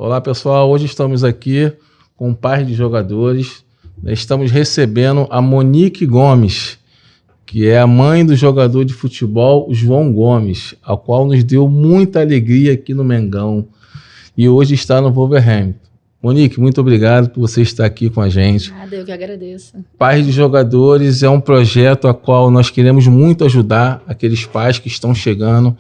Olá, pessoal. Hoje estamos aqui com um par de jogadores. Estamos recebendo a Monique Gomes, que é a mãe do jogador de futebol João Gomes, a qual nos deu muita alegria aqui no Mengão e hoje está no Wolverhampton. Monique, muito obrigado por você estar aqui com a gente. Nada, eu que agradeço. Pais de Jogadores é um projeto a qual nós queremos muito ajudar aqueles pais que estão chegando.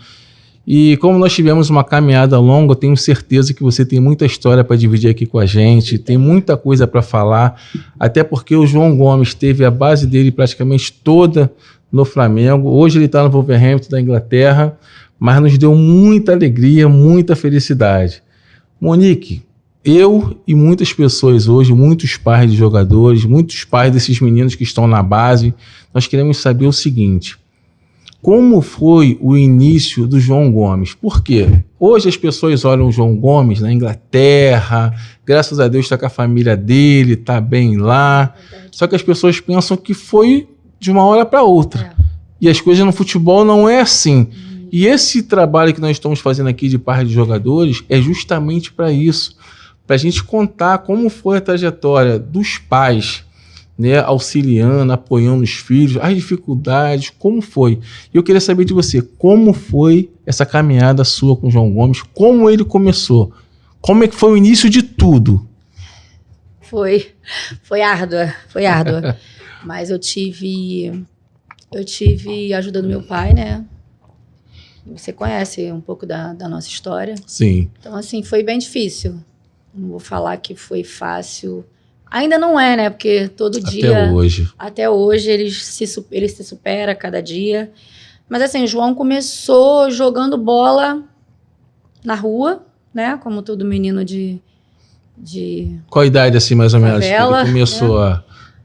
E como nós tivemos uma caminhada longa, eu tenho certeza que você tem muita história para dividir aqui com a gente, tem muita coisa para falar, até porque o João Gomes teve a base dele praticamente toda no Flamengo. Hoje ele está no Wolverhampton da Inglaterra, mas nos deu muita alegria, muita felicidade. Monique, eu e muitas pessoas hoje, muitos pais de jogadores, muitos pais desses meninos que estão na base, nós queremos saber o seguinte: como foi o início do João Gomes? Por quê? Hoje as pessoas olham o João Gomes na Inglaterra, graças a Deus está com a família dele, está bem lá. Só que as pessoas pensam que foi de uma hora para outra. E as coisas no futebol não é assim. E esse trabalho que nós estamos fazendo aqui de par de jogadores é justamente para isso. Para a gente contar como foi a trajetória dos pais, né, auxiliando, apoiando os filhos, as dificuldades, como foi. Eu queria saber de você, como foi essa caminhada sua com o João Gomes, como ele começou, como é que foi o início de tudo? Foi árdua, mas eu tive a ajuda do meu pai, né? Você conhece um pouco da nossa história. Sim. Então, assim, foi bem difícil. Não vou falar que foi fácil. Ainda não é, né? Porque todo dia... Até hoje, ele se supera cada dia. Mas assim, o João começou jogando bola na rua, né? Como todo menino de Qual a idade, assim, mais ou menos? Favela, ele começou, né?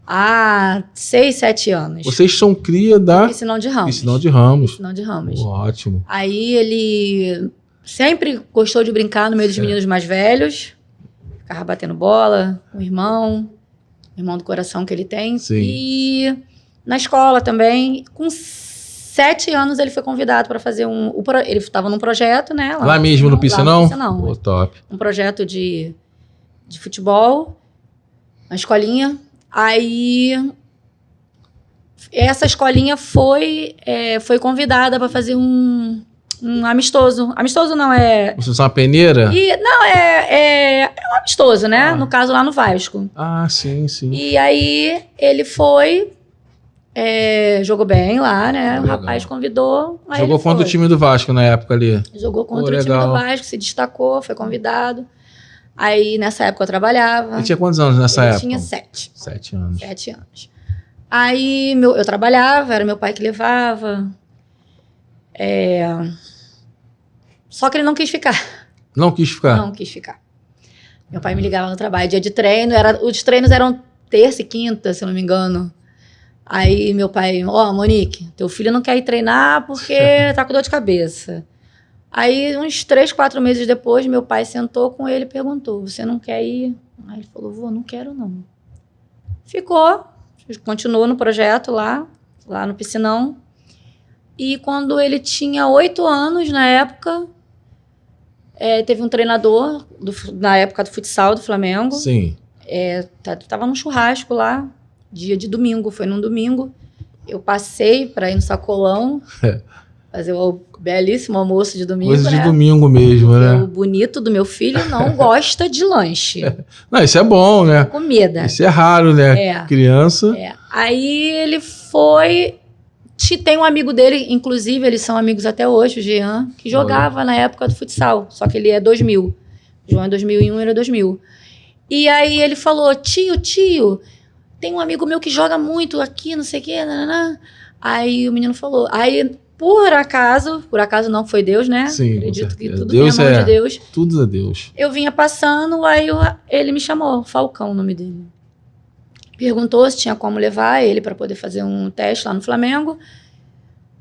Há 6, 7 anos. Vocês são cria da... Piscinão de Ramos. Piscinão de Ramos. Piscinão de Ramos. Ótimo. Aí ele sempre gostou de brincar no meio dos meninos mais velhos. Ficava batendo bola com o irmão do coração que ele tem. Sim. E na escola também. Com 7 anos ele foi convidado para fazer ele estava num projeto, né? Lá mesmo no Piscinão? Lá no Piscinão. Pô, top. Um projeto de futebol, uma escolinha. Aí essa escolinha foi convidada para fazer um amistoso. Amistoso não é... Vocês são uma peneira? Não, é um amistoso, né? No caso, lá no Vasco. Ah, sim, sim. E aí, ele foi... jogou bem lá, né? Legal. O rapaz convidou. Jogou contra o time do Vasco na época ali? Jogou contra o time do Vasco, se destacou, foi convidado. Aí, nessa época, eu trabalhava. Ele tinha quantos anos nessa época? Ele tinha 7. 7 anos. 7 anos. Aí, eu trabalhava, era meu pai que levava. Só que ele não quis ficar. Não quis ficar? Não quis ficar. Meu pai me ligava no trabalho, dia de treino, os treinos eram terça e quinta, se eu não me engano. Aí meu pai, Monique, teu filho não quer ir treinar porque tá com dor de cabeça. Aí uns 3, 4 meses depois, meu pai sentou com ele e perguntou, você não quer ir? Aí ele falou, vô, não quero não. Ficou, continuou no projeto lá no Piscinão. E quando ele tinha 8 anos, na época, teve um treinador, na época do futsal do Flamengo. Sim. Tava num churrasco lá, dia de domingo, foi num domingo. Eu passei para ir no sacolão, fazer o belíssimo almoço de domingo. Coisa de né? domingo mesmo, porque né? O bonito do meu filho não gosta de lanche. Não, isso é bom, né? Comida. Isso é raro, né? Criança. Aí ele foi... Tem um amigo dele, inclusive, eles são amigos até hoje, o Jean, que jogava na época do futsal, só que ele é 2000. O João é 2001, ele é 2000. E aí ele falou, tio, tem um amigo meu que joga muito aqui, não sei o quê, nananã. Aí o menino falou, aí por acaso não foi Deus, né? Sim, acredito que tudo Deus tem a mão de Deus. Tudo é Deus. Eu vinha passando, aí ele me chamou, Falcão o nome dele. Perguntou se tinha como levar ele para poder fazer um teste lá no Flamengo.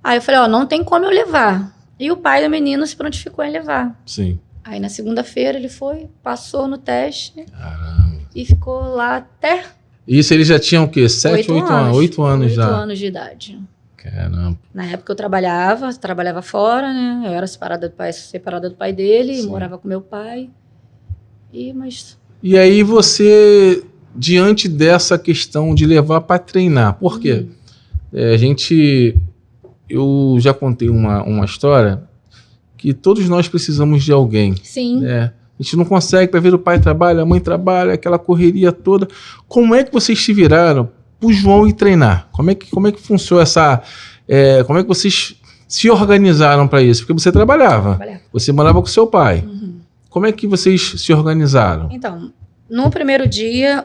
Aí eu falei, não tem como eu levar. E o pai do menino se prontificou em levar. Sim. Aí na segunda-feira ele foi, passou no teste. Caramba. E ficou lá até... Isso eles já tinham o quê? 7, 8 anos? 8 anos já. 8 anos de idade. Caramba. Na época eu trabalhava fora, né? Eu era separada do pai dele, morava com meu pai. E aí você, diante dessa questão de levar para treinar, por quê? Eu já contei uma história que todos nós precisamos de alguém. Sim. Né? A gente não consegue, para ver o pai trabalha, a mãe trabalha, aquela correria toda. Como é que vocês se viraram para o João ir treinar? Como é que funciona essa... como é que vocês se organizaram para isso? Porque você trabalhava, você morava com seu pai. Como é que vocês se organizaram? Então, no primeiro dia,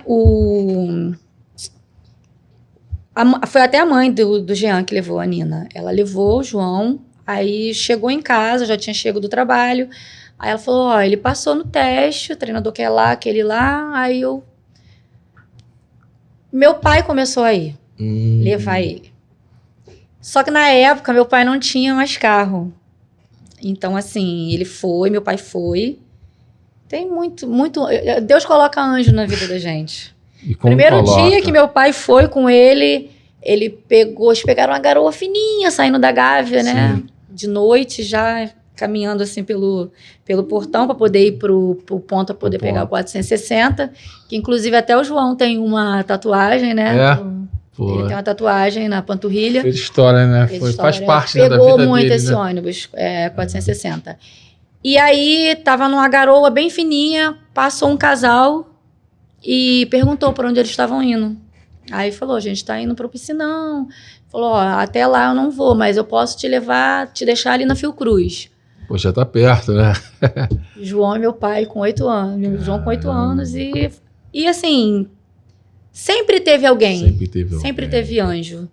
foi até a mãe do Jean que levou a Nina. Ela levou o João, aí chegou em casa, já tinha chegado do trabalho. Aí ela falou, ele passou no teste, o treinador quer lá, aquele lá. Aí meu pai começou a ir, levar ele. Só que na época, meu pai não tinha mais carro. Então, assim, meu pai foi. Tem muito... Deus coloca anjo na vida da gente. Primeiro dia que meu pai foi com ele, eles pegaram uma garoa fininha saindo da Gávea, né? De noite, já caminhando assim pelo portão para poder ir pro ponto, para poder pegar o 460. Que inclusive até o João tem uma tatuagem, né? Ele tem uma tatuagem na panturrilha. Fez história, né? Faz parte da vida dele. Pegou muito esse ônibus, 460. E aí, tava numa garoa bem fininha, passou um casal e perguntou para onde eles estavam indo. Aí falou, a gente tá indo pro piscinão. Falou, até lá eu não vou, mas eu posso te levar, te deixar ali na Fiocruz. Pô, já tá perto, né? João é meu pai com 8 anos. João com 8 anos e assim, sempre teve alguém. Sempre teve anjo.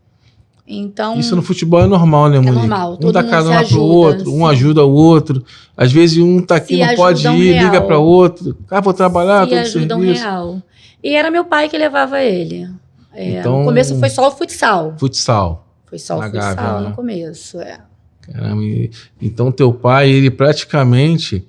Então, isso no futebol é normal, né, Monique? É normal. Um dá carona pro outro, um ajuda o outro. Às vezes um tá aqui, não pode ir, liga para outro. Vou trabalhar, tô no serviço. Real. E era meu pai que levava ele. Então, no começo foi só o futsal. Foi só o futsal no começo, Caramba, então teu pai, ele praticamente,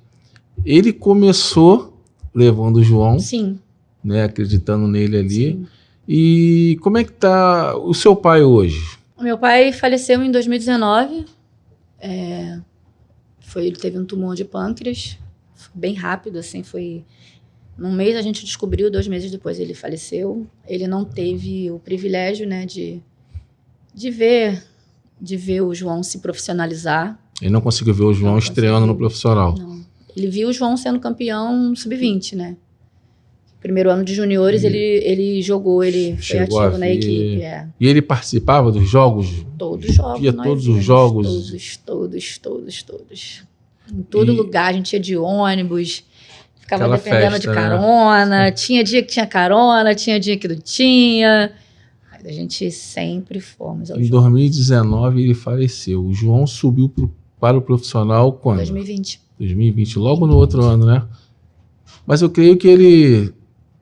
ele começou levando o João. Sim. Né, acreditando nele ali. Sim. E como é que tá o seu pai hoje? O meu pai faleceu em 2019. Ele teve um tumor de pâncreas. Foi bem rápido, assim, foi... Num mês a gente descobriu, 2 meses depois ele faleceu. Ele não teve o privilégio, né, de ver o João se profissionalizar. Ele não conseguiu ver o João estreando no profissional. Não. Ele viu o João sendo campeão sub-20, né? Primeiro ano de juniores, ele jogou, ele foi ativo na equipe. E ele participava dos jogos? Todos os jogos. Via todos os jogos? Todos. Em todo lugar, a gente ia de ônibus, ficava dependendo de carona. Né? Tinha dia que tinha carona, tinha dia que não tinha. Mas a gente sempre fomos ao jogo. Em 2019 ele faleceu. O João subiu para o profissional quando? 2020, logo no outro ano, né? Mas eu creio que ele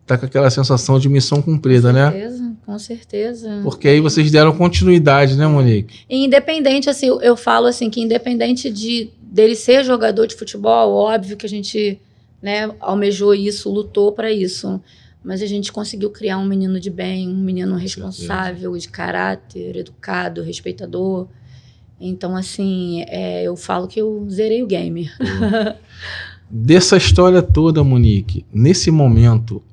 tá com aquela sensação de missão cumprida, né? Com certeza. Porque aí vocês deram continuidade, né, Monique? E independente, assim, eu falo assim, que independente dele ser jogador de futebol, óbvio que a gente, né, almejou isso, lutou para isso. Mas a gente conseguiu criar um menino de bem, um menino responsável, de caráter, educado, respeitador. Então, assim, eu falo que eu zerei o game. Dessa história toda, Monique, nesse momento,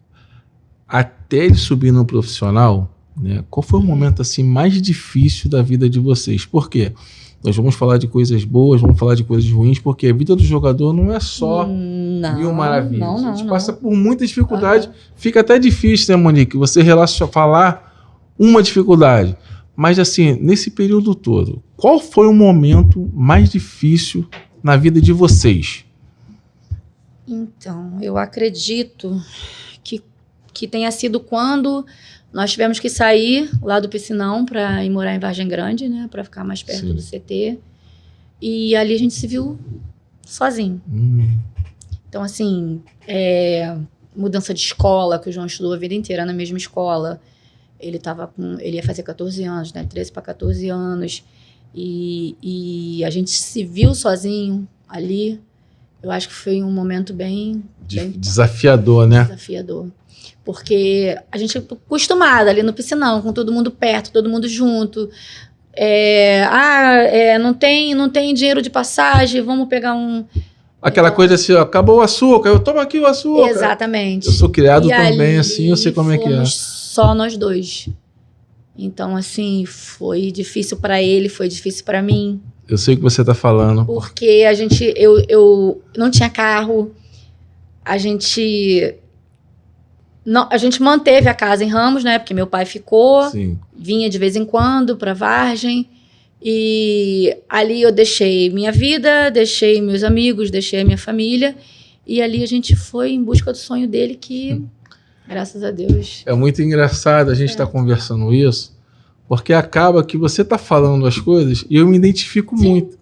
até ele subir no profissional, né, qual foi o momento assim mais difícil da vida de vocês? Por quê? Nós vamos falar de coisas boas, vamos falar de coisas ruins, porque a vida do jogador não é só mil maravilhas. A gente passa por muita dificuldade. Fica até difícil, né, Monique, você falar uma dificuldade. Mas assim, nesse período todo, qual foi o momento mais difícil na vida de vocês? Então, eu acredito que tenha sido quando nós tivemos que sair lá do Piscinão para ir morar em Vargem Grande, né, para ficar mais perto do CT. E ali a gente se viu sozinho. Então, assim, mudança de escola, que o João estudou a vida inteira na mesma escola. Ele ia fazer 14 anos, né, 13 para 14 anos. E a gente se viu sozinho ali. Eu acho que foi um momento bem desafiador, né? Desafiador. Porque a gente é acostumada ali no Piscinão, com todo mundo perto, todo mundo junto. Não tem dinheiro de passagem, vamos pegar Aquela Então, coisa assim, ó, acabou o açúcar, eu tomo aqui o açúcar. exatamente. Eu sou criado E também ali assim, eu sei como é que é. fomos só nós dois. Então, assim, foi difícil para ele, foi difícil para mim. Eu sei o que você tá falando. Porque eu não tinha carro, a gente manteve a casa em Ramos, né? Porque meu pai ficou, Sim. vinha de vez em quando para Vargem. E ali eu deixei minha vida, deixei meus amigos, deixei a minha família. E ali a gente foi em busca do sonho dele que, graças a Deus... É muito engraçado a gente estar conversando isso, porque acaba que você tá falando as coisas e eu me identifico muito.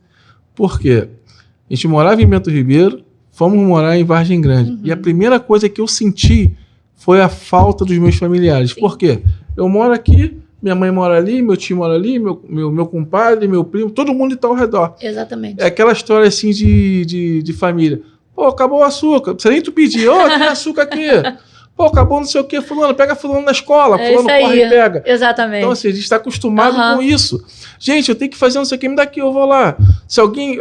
Por quê? A gente morava em Bento Ribeiro, fomos morar em Vargem Grande. E a primeira coisa que eu senti foi a falta dos meus familiares. Sim. Por quê? Eu moro aqui, minha mãe mora ali, meu tio mora ali, meu compadre, meu primo, todo mundo está ao redor. Exatamente. É aquela história assim de família. Pô, acabou o açúcar. Não precisa nem tu pedir. Ô, tem açúcar aqui. Pô, acabou não sei o quê. Fulano, pega fulano na escola. É Fulano isso corre aí. e pega. Exatamente. Então, assim, a gente está acostumado com isso. Gente, eu tenho que fazer não sei o que, me dá aqui, eu vou lá. Se alguém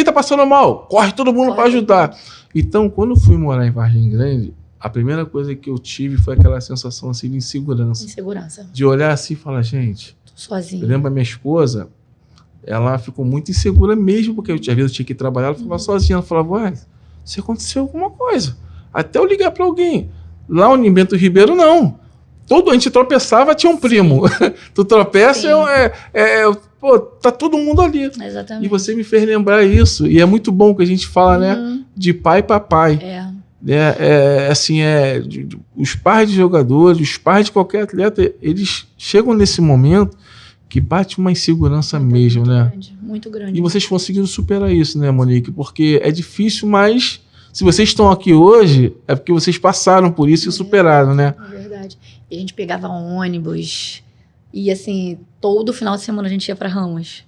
tá passando mal, corre todo mundo para ajudar. Então, quando eu fui morar em Vargem Grande, a primeira coisa que eu tive foi aquela sensação assim de insegurança. Insegurança. De olhar assim e falar, gente... Tô sozinha. Eu lembro a minha esposa, ela ficou muito insegura mesmo, porque às vezes eu tinha que ir trabalhar, ela ficava sozinha. Ela falava, ué, se aconteceu alguma coisa. Até eu ligar para alguém. Lá em Bento Ribeiro, não. A gente tropeçava, tinha um primo. Tu tropeça, pô, tá todo mundo ali. Exatamente. E você me fez lembrar isso. E é muito bom que a gente fala, né, de pai para pai. Os pais de jogadores, os pais de qualquer atleta, eles chegam nesse momento que bate uma insegurança mesmo, muito né? Grande, muito grande. E vocês conseguiram superar isso, né, Monique? Porque é difícil, mas se vocês estão aqui hoje, é porque vocês passaram por isso e superaram, né? É verdade. E a gente pegava ônibus e, assim, todo final de semana a gente ia para Ramos.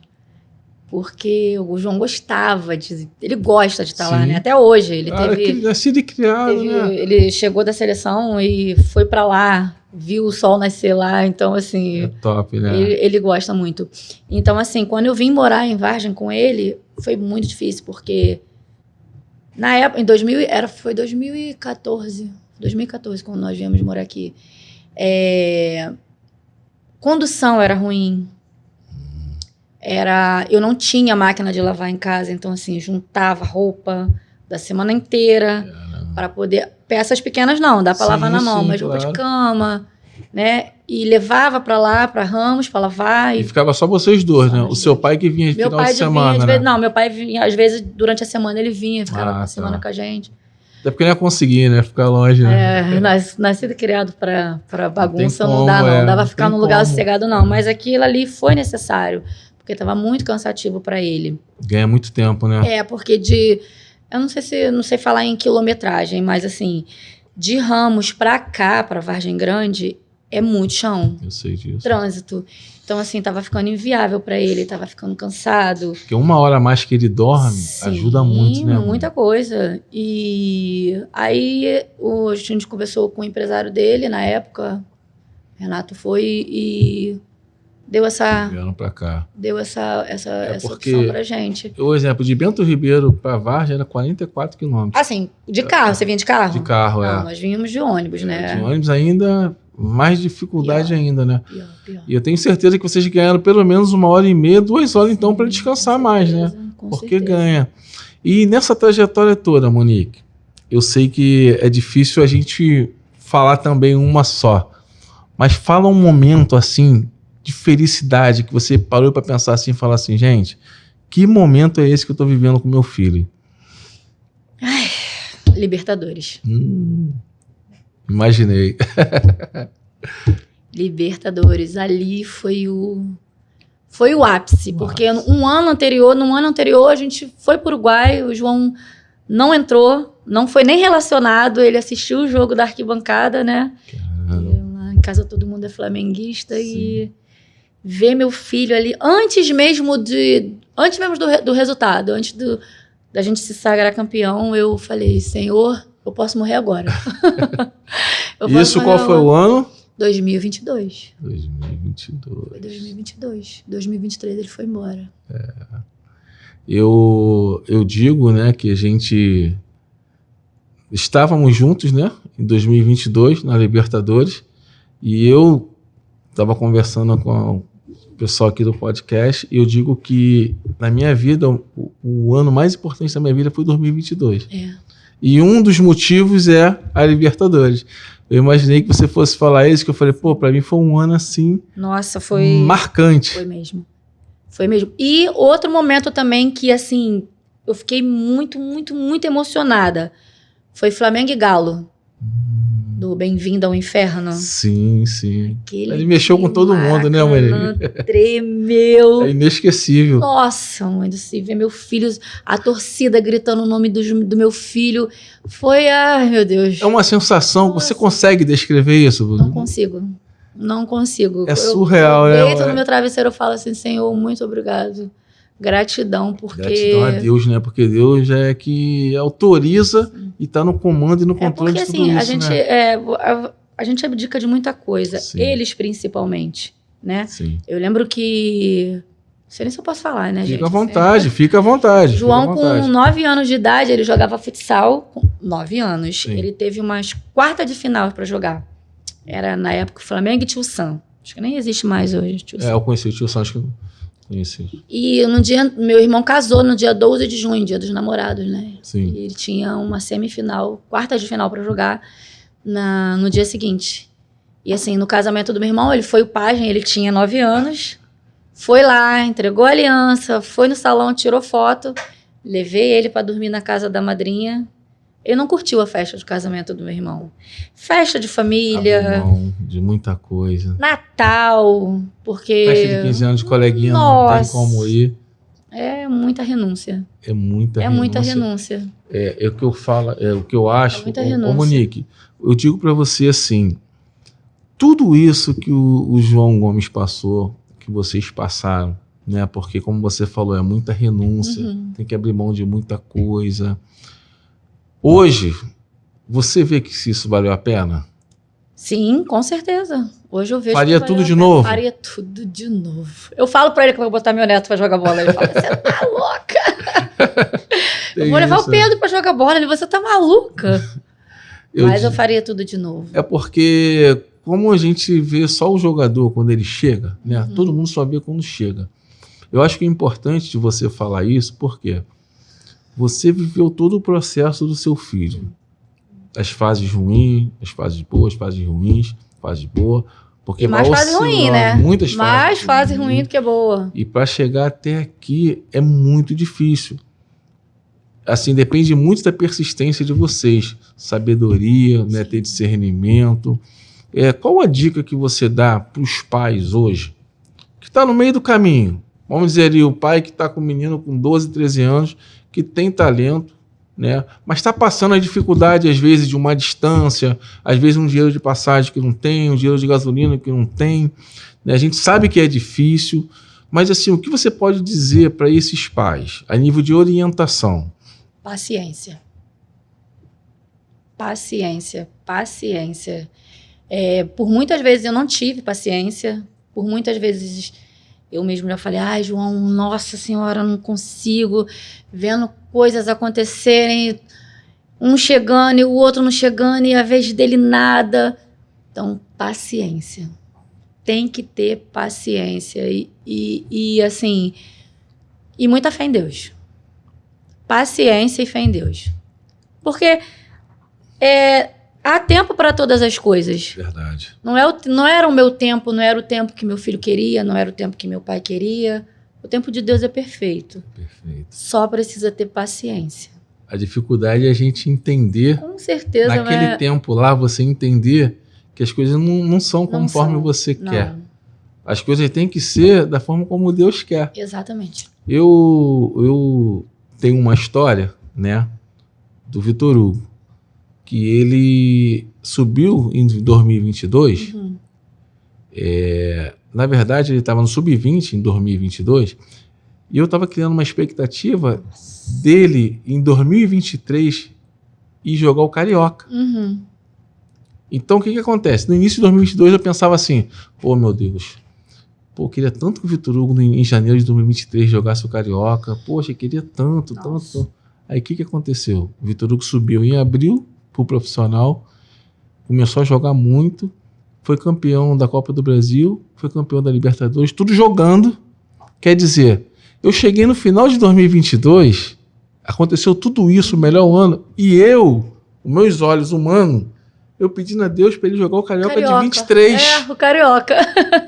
Porque o João gostava de... Ele gosta de estar lá, né? Até hoje. Ele nascido e criado, né? Ele chegou da seleção e foi para lá, viu o sol nascer lá. Então, assim... É top, né? Ele gosta muito. Então, assim, quando eu vim morar em Vargem com ele, foi muito difícil, porque... Na época, foi 2014. 2014, quando nós viemos morar aqui. Condução era ruim. Eu não tinha máquina de lavar em casa, então assim, juntava roupa da semana inteira para poder... Peças pequenas não, dá para lavar na mão, mas roupa de cama, né? E levava para lá, para Ramos, para lavar. E ficava só vocês dois, né? O seu pai que vinha de final de semana, né? Não, meu pai vinha, às vezes, durante a semana ele vinha, ficava a semana com a gente. Até porque não ia conseguir, né? Ficar longe, né? Nascido e criado para bagunça não dá, não. Não dava ficar num lugar sossegado, não. Mas aquilo ali foi necessário, porque estava muito cansativo para ele. Ganha muito tempo, né? Porque eu não sei falar em quilometragem, mas assim, de Ramos para cá, para Vargem Grande, é muito chão. Eu sei disso. Trânsito. Então, assim, tava ficando inviável para ele, tava ficando cansado. Porque uma hora a mais que ele dorme, ajuda muito, né? Muita coisa. E aí a gente conversou com o empresário dele na época, Renato foi e deu essa opção pra gente. O exemplo de Bento Ribeiro para Vargem era 44 quilômetros. Assim, de carro, você vinha de carro? De carro, Não, nós vínhamos de ônibus, né? De ônibus ainda, mais dificuldade ainda, né? Pior. E eu tenho certeza que vocês ganharam pelo menos 1h30, 2 horas então para descansar mais, né? Porque ganha. E nessa trajetória toda, Monique, eu sei que é difícil a gente falar também uma só, mas fala um momento assim de felicidade que você parou para pensar assim e falar assim, gente, que momento é esse que eu tô vivendo com meu filho? Libertadores. Imaginei. Libertadores, ali foi o ápice, porque no ano anterior a gente foi para o Uruguai, o João não entrou, não foi nem relacionado, ele assistiu o jogo da arquibancada, né? Lá em casa todo mundo é flamenguista. Sim. E ver meu filho ali, antes mesmo do resultado, antes da gente se sagrar campeão, eu falei, Senhor, eu posso morrer agora. Isso qual foi o ano? 2022. 2022. Foi 2022. 2023 ele foi embora. Eu digo, né, que a gente estávamos juntos, né, em 2022 na Libertadores, e eu estava conversando com o pessoal aqui do podcast e eu digo que na minha vida o ano mais importante da minha vida foi 2022. E um dos motivos é a Libertadores. Eu imaginei que você fosse falar isso, que eu falei, pô, pra mim foi um ano assim... Nossa, foi... marcante. Foi mesmo. Foi mesmo. E outro momento também que, assim, eu fiquei muito, muito, muito emocionada. Foi Flamengo e Galo. Do Bem-vindo ao Inferno. Sim, sim. Ele mexeu com todo mundo, né, mãe? Tremeu. É inesquecível. Nossa, mãe, se ver meu filho, a torcida gritando o nome do meu filho, foi, ai, meu Deus. É uma sensação, você consegue descrever isso? Não consigo. Não consigo. É surreal, né? Eu deito no meu travesseiro e falo assim, Senhor, muito obrigado. Gratidão, porque... Gratidão a Deus, né? Porque Deus é que autoriza e está no comando e no controle de tudo assim, isso, a gente, né? A gente abdica de muita coisa. Sim. Eles, principalmente, né? Sim. Eu lembro que... Não sei nem se eu posso falar, né, gente? Fica à vontade, fica à vontade. João, fica à vontade. com 9 anos de idade, ele jogava futsal com 9 anos. Sim. Ele teve umas quartas de final para jogar. Era, na época, o Flamengo e Tio Sam. Acho que nem existe mais hoje, Tio Sam. Eu conheci o Tio Sam, acho que eu conheci. E no dia, meu irmão casou no dia 12 de junho, dia dos namorados, né? Sim. E ele tinha uma semifinal, quarta de final para jogar no dia seguinte. E assim, no casamento do meu irmão, ele foi o pajem, ele tinha 9 anos. Foi lá, entregou a aliança, foi no salão, tirou foto. Levei ele para dormir na casa da madrinha. Ele não curtiu a festa de casamento do meu irmão. Festa de família. Mão de muita coisa. Natal, porque... Festa de 15 anos de coleguinha, Nossa, não tem como ir. É muita renúncia. É muita renúncia. É muita renúncia. É o que eu falo, é o que eu acho. É muita renúncia. Ô, Monique, eu digo para você assim, tudo isso que o João Gomes passou, que vocês passaram, né? Porque como você falou, é muita renúncia, tem que abrir mão de muita coisa. Hoje, você vê que se isso valeu a pena? Sim, com certeza. Hoje eu vejo Faria que tudo valeu de a pena. novo? Faria tudo de novo. Eu falo pra ele que eu vou botar meu neto pra jogar bola. Ele fala, você tá louca? Eu vou levar o Pedro pra jogar bola. Ele, você tá maluca? Mas eu faria tudo de novo. É porque, como a gente vê só o jogador quando ele chega, né? Todo mundo só vê quando chega. Eu acho que é importante de você falar isso, porque você viveu todo o processo do seu filho. As fases ruins, as fases boas, as fases ruins, fases boas. Porque e mais fase ruim, né? Muitas mais fases fase ruim do que boa. E para chegar até aqui é muito difícil. Assim, depende muito da persistência de vocês. Sabedoria, né, ter discernimento. Qual a dica que você dá para os pais hoje? Que está no meio do caminho. Vamos dizer ali, o pai que está com um menino com 12, 13 anos, que tem talento, né? Mas está passando a dificuldade, às vezes, de uma distância, às vezes um dinheiro de passagem que não tem, um dinheiro de gasolina que não tem. Né? A gente sabe que é difícil, mas assim, o que você pode dizer para esses pais, a nível de orientação? Paciência. Paciência, paciência. Por muitas vezes eu não tive paciência, por muitas vezes eu mesmo já falei, ai, João, nossa senhora, não consigo, vendo coisas acontecerem, um chegando e o outro não chegando, e a vez dele nada. Então, paciência. Tem que ter paciência e assim, e muita fé em Deus. Paciência e fé em Deus. Porque há tempo para todas as coisas. Verdade. Não era o meu tempo, não era o tempo que meu filho queria, não era o tempo que meu pai queria. O tempo de Deus é perfeito. Perfeito. Só precisa ter paciência. A dificuldade é a gente entender. Com certeza. Naquele tempo lá, você entender que as coisas não são conforme você quer. As coisas têm que ser da forma como Deus quer. Exatamente. Eu tenho uma história, né, do Vitor Hugo, que ele subiu em 2022. Na verdade, ele estava no sub-20 em 2022 e eu estava criando uma expectativa dele em 2023 ir jogar o Carioca. Então, o que acontece? No início de 2022 eu pensava assim, pô, meu Deus, Pô, eu queria tanto que o Vitor Hugo, em janeiro de 2023, jogasse o Carioca. Poxa, eu queria tanto, tanto. Aí o que aconteceu? O Vitor Hugo subiu em abril pro profissional, começou a jogar muito, foi campeão da Copa do Brasil, foi campeão da Libertadores, tudo jogando. Quer dizer, eu cheguei no final de 2022, aconteceu tudo isso, o melhor ano, e eu, os meus olhos humanos, eu pedindo a Deus para ele jogar o Carioca de 23. O Carioca.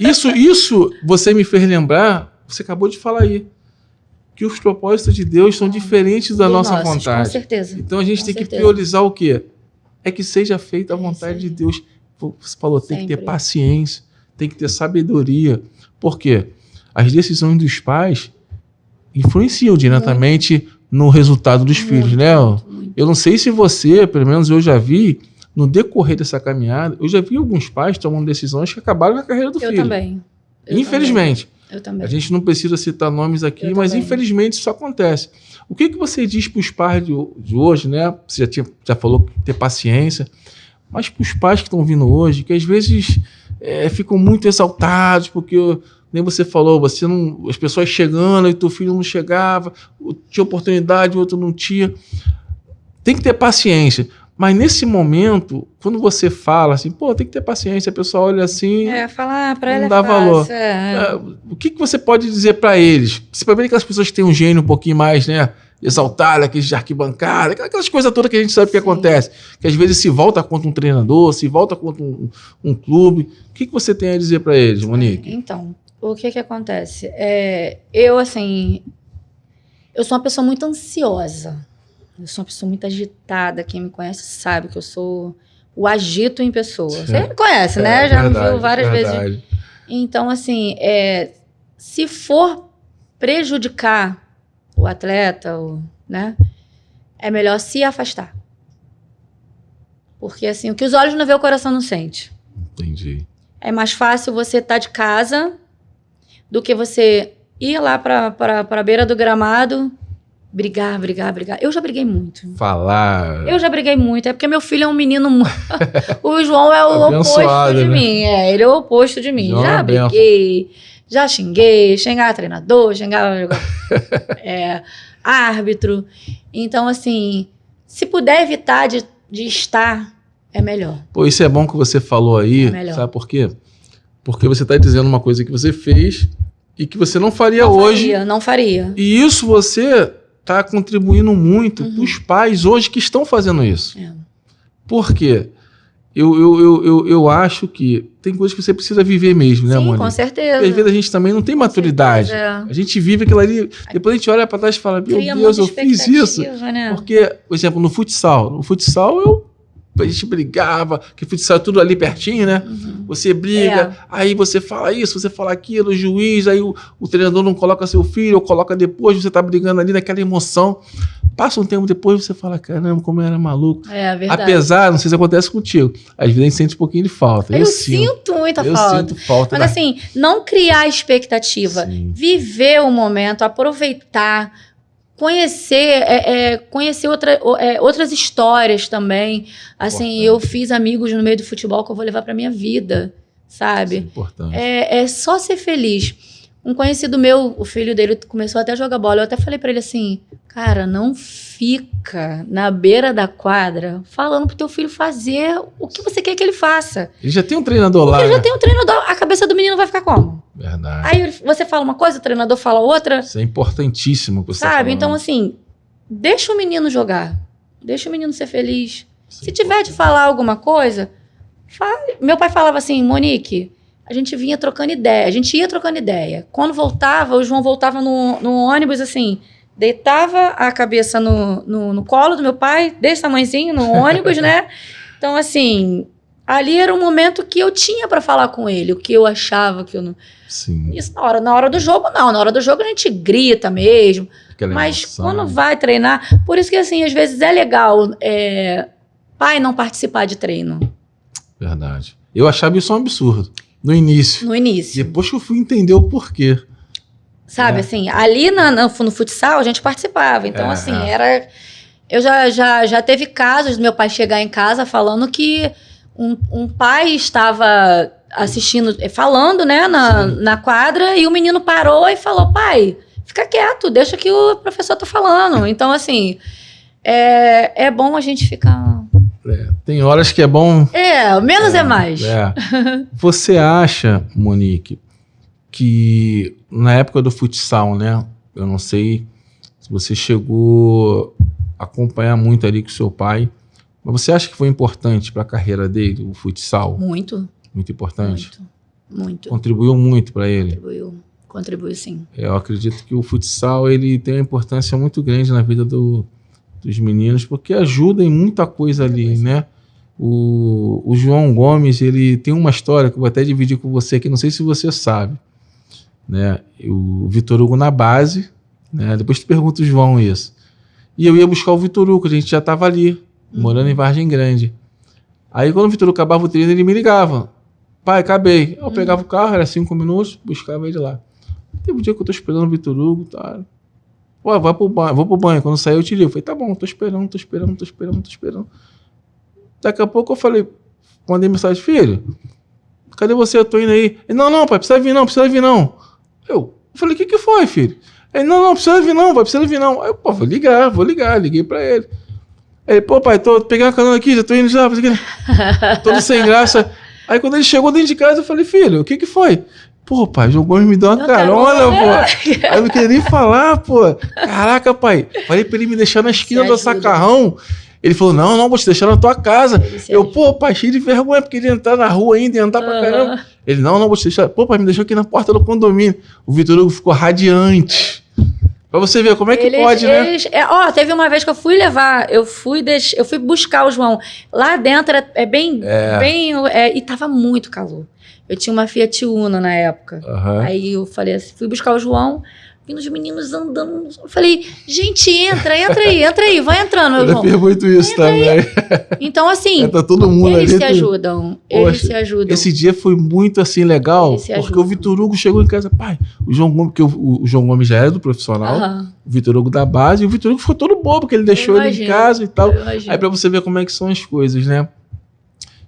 Isso você me fez lembrar, você acabou de falar aí, que os propósitos de Deus são diferentes da nossa vontade. Com certeza. Então a gente tem que priorizar o quê? É que seja feita a vontade de Deus. Você falou, tem que ter paciência, tem que ter sabedoria. Por quê? As decisões dos pais influenciam diretamente no resultado dos filhos, né? Muito. Eu não sei se você, pelo menos eu já vi, no decorrer dessa caminhada, eu já vi alguns pais tomando decisões que acabaram com a carreira do filho. Eu também. Infelizmente. Eu também. A gente não precisa citar nomes aqui, mas infelizmente isso acontece. O que você diz para os pais de hoje, né? Você já falou que ter paciência, mas para os pais que estão vindo hoje, que às vezes ficam muito exaltados, porque nem você falou, as pessoas chegando e teu filho não chegava, tinha oportunidade, o outro não tinha. Tem que ter paciência. Mas nesse momento, quando você fala assim, pô, tem que ter paciência, a pessoa olha assim, falar para ela não dá valor. O que você pode dizer para eles? Principalmente aquelas pessoas que têm um gênio um pouquinho mais, né, exaltado, aqueles de arquibancada, aquelas coisas todas que a gente sabe que acontece, que às vezes se volta contra um treinador, se volta contra um clube. O que você tem a dizer para eles, Monique? Então, o que acontece? Eu sou uma pessoa muito ansiosa. Eu sou uma pessoa muito agitada. Quem me conhece sabe que eu sou o agito em pessoa. Você me conhece, né? Já me viu várias vezes. Então, assim, se for prejudicar o atleta, né? É melhor se afastar. Porque, assim, o que os olhos não vê, o coração não sente. Entendi. É mais fácil você estar de casa do que você ir lá para a beira do gramado, brigar. Eu já briguei muito. Eu já briguei muito. É porque meu filho é um menino... O João é o oposto de mim. Ele é o oposto de mim. Já briguei, já xingava treinador, xingava árbitro. Então, assim, se puder evitar de estar, é melhor. Pô, isso é bom que você falou aí. Sabe por quê? Porque você está dizendo uma coisa que você fez e que você não faria hoje. Não faria. E isso você está contribuindo muito para os pais hoje que estão fazendo isso. Por quê? Eu acho que tem coisas que você precisa viver mesmo, né, Mônica? Com certeza. Porque às vezes a gente também não tem maturidade. A gente vive aquilo ali, depois a gente olha para trás e fala, meu Deus, eu fiz isso. Né? Porque, por exemplo, no futsal a gente brigava, que futsal é tudo ali pertinho, né? Você briga, aí você fala isso, você fala aquilo, o juiz, aí o treinador não coloca seu filho, ou coloca depois, você tá brigando ali naquela emoção. Passa um tempo depois, você fala, caramba, como eu era maluco. Verdade. Apesar, não sei se acontece contigo, às vezes a gente sente um pouquinho de falta. Eu sinto muita falta. Eu sinto falta. Mas assim, não criar expectativa. Viver o momento, aproveitar, conhecer outras histórias também. Assim, eu fiz amigos no meio do futebol que eu vou levar pra minha vida, sabe? Isso é importante. É só ser feliz. Um conhecido meu, o filho dele começou até a jogar bola. Eu até falei pra ele assim, cara, não fica na beira da quadra falando pro teu filho fazer o que você quer que ele faça. Ele já tem um treinador lá, Ele já tem um treinador. A cabeça do menino vai ficar como? Verdade. Aí você fala uma coisa, o treinador fala outra. Isso é importantíssimo. Que você tá falando. Então, assim, deixa o menino jogar. Deixa o menino ser feliz. Se tiver de falar alguma coisa, fale. Meu pai falava assim, Monique, a gente ia trocando ideia. Quando voltava, o João voltava no ônibus, assim, deitava a cabeça no colo do meu pai, desse tamanhozinho, no ônibus, né? Então, assim, ali era um momento que eu tinha para falar com ele, o que eu achava que eu não... Sim. Isso na hora do jogo, não. Na hora do jogo a gente grita mesmo. Mas quando vai treinar... Por isso que, assim, às vezes é legal pai não participar de treino. Verdade. Eu achava isso um absurdo. No início. Depois que eu fui entender o porquê. Sabe, assim, ali no futsal a gente participava. Então, assim, era... Eu já teve casos do meu pai chegar em casa falando que um pai estava assistindo, falando, né, na quadra, e o menino parou e falou, pai, fica quieto, deixa que o professor tá falando. Então, assim, é bom a gente ficar... Tem horas que é bom... menos é mais. Você acha, Monique, que na época do futsal, né, eu não sei se você chegou a acompanhar muito ali com seu pai, mas você acha que foi importante para a carreira dele, o futsal? Muito. Muito importante? Muito. Contribuiu muito para ele? Contribuiu sim. Eu acredito que o futsal ele tem uma importância muito grande na vida dos meninos, porque ajuda em muita coisa ali, né? O João Gomes, ele tem uma história que eu vou até dividir com você aqui, não sei se você sabe, né? O Vitor Hugo na base, né? Depois tu pergunta o João isso. E eu ia buscar o Vitor Hugo, a gente já estava ali, morando em Vargem Grande. Aí quando o Vitor Hugo acabava o treino, ele me ligava. Pai, acabei. Eu pegava o carro, era 5 minutos, buscava ele lá. Teve um dia que eu tô esperando o Vitor Hugo, tá? Pô, vai pro banho, vou pro banho. Quando sair eu te ligo. Eu falei, tá bom, tô esperando. Daqui a pouco eu falei, mandei mensagem, filho, cadê você? Eu tô indo aí. Ele, não, pai, precisa vir não. Eu falei, o que foi, filho? Ele, não, precisa vir não, pai, precisa vir não. Aí eu, pô, vou ligar, liguei pra ele. Ele, pô, pai, tô pegando a carona aqui, já tô indo já, todo sem graça. Aí quando ele chegou dentro de casa, eu falei, filho, o que foi? Pô, pai, o João Gomes me deu uma carona, pô. Aí eu não queria nem falar, pô. Caraca, pai. Falei pra ele me deixar na esquina do sacarrão. Ele falou, não, vou te deixar na tua casa. Eu, pô, pai, cheio de vergonha, porque ele ia entrar na rua ainda, ia andar pra caramba. Ele, não, vou te deixar. Pô, pai, me deixou aqui na porta do condomínio. O Vitor Hugo ficou radiante. Pra você ver como é que pode, né? Teve uma vez que eu fui buscar o João. Lá dentro e tava muito calor. Eu tinha uma Fiat Uno na época. Aí eu falei assim, fui buscar o João, vindo os meninos andando. Eu falei, gente, entra aí, vai entrando, meu irmão. Eu fiz muito isso também. Então, assim, tá todo mundo eles ali, se ajudam. Eles se ajudam. Esse dia foi muito, assim, legal, porque o Vitor Hugo chegou em casa, pai, o João Gomes, porque o João Gomes já era do profissional, o Vitor Hugo da base, e o Vitor Hugo ficou todo bobo, porque ele deixou ele em casa e tal. Aí pra você ver como é que são as coisas, né?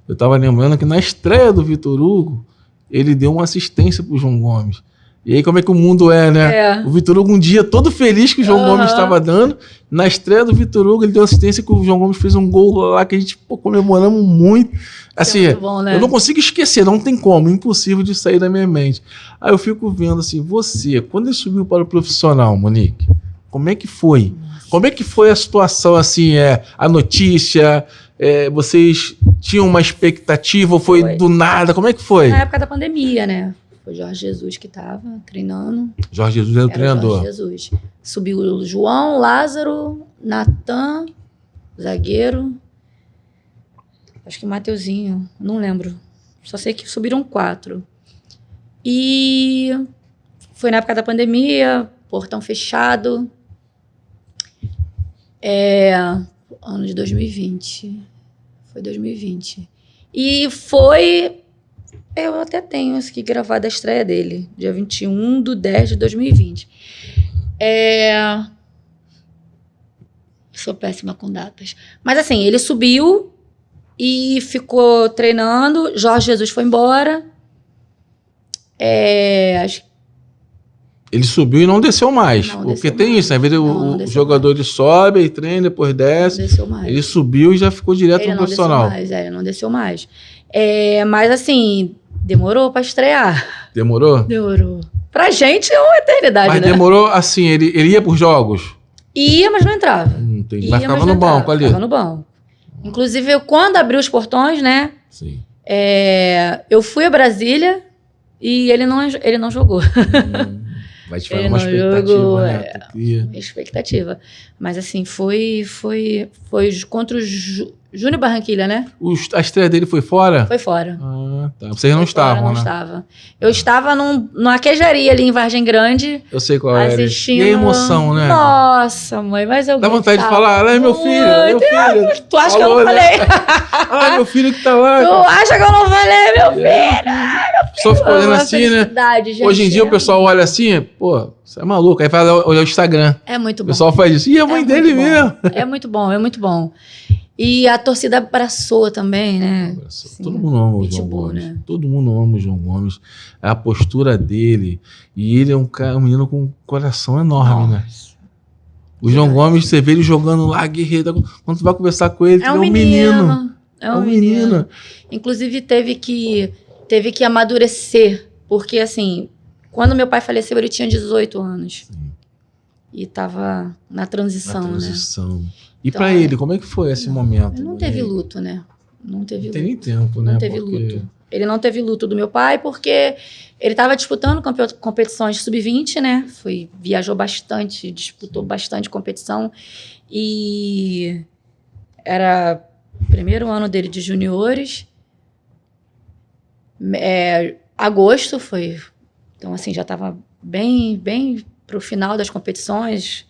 Eu tava lembrando que na estreia do Vitor Hugo, ele deu uma assistência pro João Gomes. E aí como é que o mundo né? O Vitor Hugo um dia todo feliz que o João Gomes estava dando. Na estreia do Vitor Hugo, ele deu assistência que o João Gomes fez um gol lá que a gente comemoramos muito. Assim, muito bom, né? Eu não consigo esquecer, não tem como, impossível de sair da minha mente. Aí eu fico vendo assim, você, quando ele subiu para o profissional, Monique, como é que foi? Como é que foi a situação, assim, a notícia? Vocês tinham uma expectativa ou foi do nada? Como é que foi? Na época da pandemia, né? Foi o Jorge Jesus que estava treinando. Jorge Jesus era o treinador. Jorge Jesus. Subiu o João, Lázaro, Natan, zagueiro. Acho que o Mateuzinho, não lembro. Só sei que subiram 4. E foi na época da pandemia, portão fechado. Ano de 2020. Foi 2020. E foi... Eu até tenho isso aqui gravado a estreia dele, dia 21/10/2020. Sou péssima com datas. Mas assim, ele subiu e ficou treinando. Jorge Jesus foi embora. Ele subiu e não desceu mais. Porque tem isso, né? Às vezes o jogador ele sobe, ele treina, depois desce. Não desceu mais. Ele subiu e já ficou direto no profissional. Ele não desceu mais. Mas assim, demorou pra estrear. Demorou? Demorou. Pra gente é uma eternidade, mas né? Mas demorou assim, ele ia por jogos? Ia, mas não entrava. Entendi. Mas ficava no banco ali? Ficava no banco. Inclusive, quando abriu os portões, né? Sim. Eu fui a Brasília e ele não jogou. Vai te fazer uma expectativa, né? Expectativa. Mas assim, foi contra o Júnior Barranquilla, né? A estreia dele foi fora? Foi fora. Ah, tá. Vocês não estavam, né? Não estava. Eu estava numa queijaria ali em Vargem Grande. Eu sei qual era. Assistindo... E a emoção, né? Nossa, mãe, mas eu dá vontade de falar, é meu filho, meu filho. Tu acha que eu não falei? Meu filho que tá lá. Tu acha que eu não falei, meu filho? Só ficou olhando assim, né? Gente, hoje em dia o pessoal olha assim, pô, você é maluco. Aí vai olhar o Instagram. É muito bom. O pessoal faz isso. E a mãe dele mesmo. É muito bom, é muito bom. E a torcida abraçou também, né? Sim, todo mundo ama o João Gomes. Né? Todo mundo ama o João Gomes. A postura dele. E ele é um menino com um coração enorme, né? O João Gomes, você vê ele jogando lá, guerreiro. Quando tu vai conversar com ele, é um menino. É um menino. Inclusive, teve que amadurecer. Porque, assim, quando meu pai faleceu, ele tinha 18 anos. Sim. E tava na transição, né? E então, pra ele, como é que foi esse momento? Ele não teve luto, né? Não teve luto. Não tem nem tempo, né? Não teve luto. Ele não teve luto do meu pai porque ele estava disputando competições sub-20, né? Viajou bastante, disputou bastante competição. E era o primeiro ano dele de juniores. Agosto foi... Então, assim, já estava bem pro final das competições.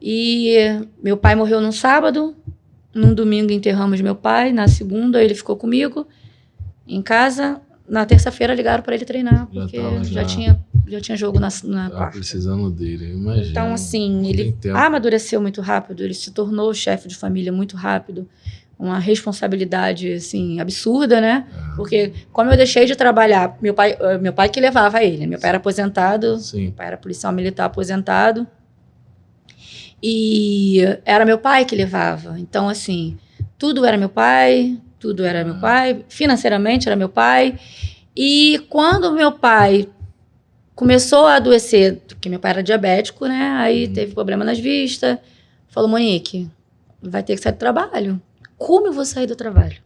E meu pai morreu num sábado. Num domingo enterramos meu pai. Na segunda ele ficou comigo em casa. Na terça-feira ligaram para ele treinar, porque já tinha jogo na quarta. Precisando dele, eu imagino. Então, assim, ele amadureceu muito rápido. Ele se tornou chefe de família muito rápido. Uma responsabilidade, assim, absurda, né? Porque como eu deixei de trabalhar, meu pai que levava ele. Meu pai era aposentado. Sim. Meu pai era policial militar aposentado. E era meu pai que levava. Então, assim, tudo era meu pai, financeiramente era meu pai. E quando meu pai começou a adoecer, porque meu pai era diabético, né? Aí teve problema nas vistas. Falou, Monique, vai ter que sair do trabalho. Como eu vou sair do trabalho?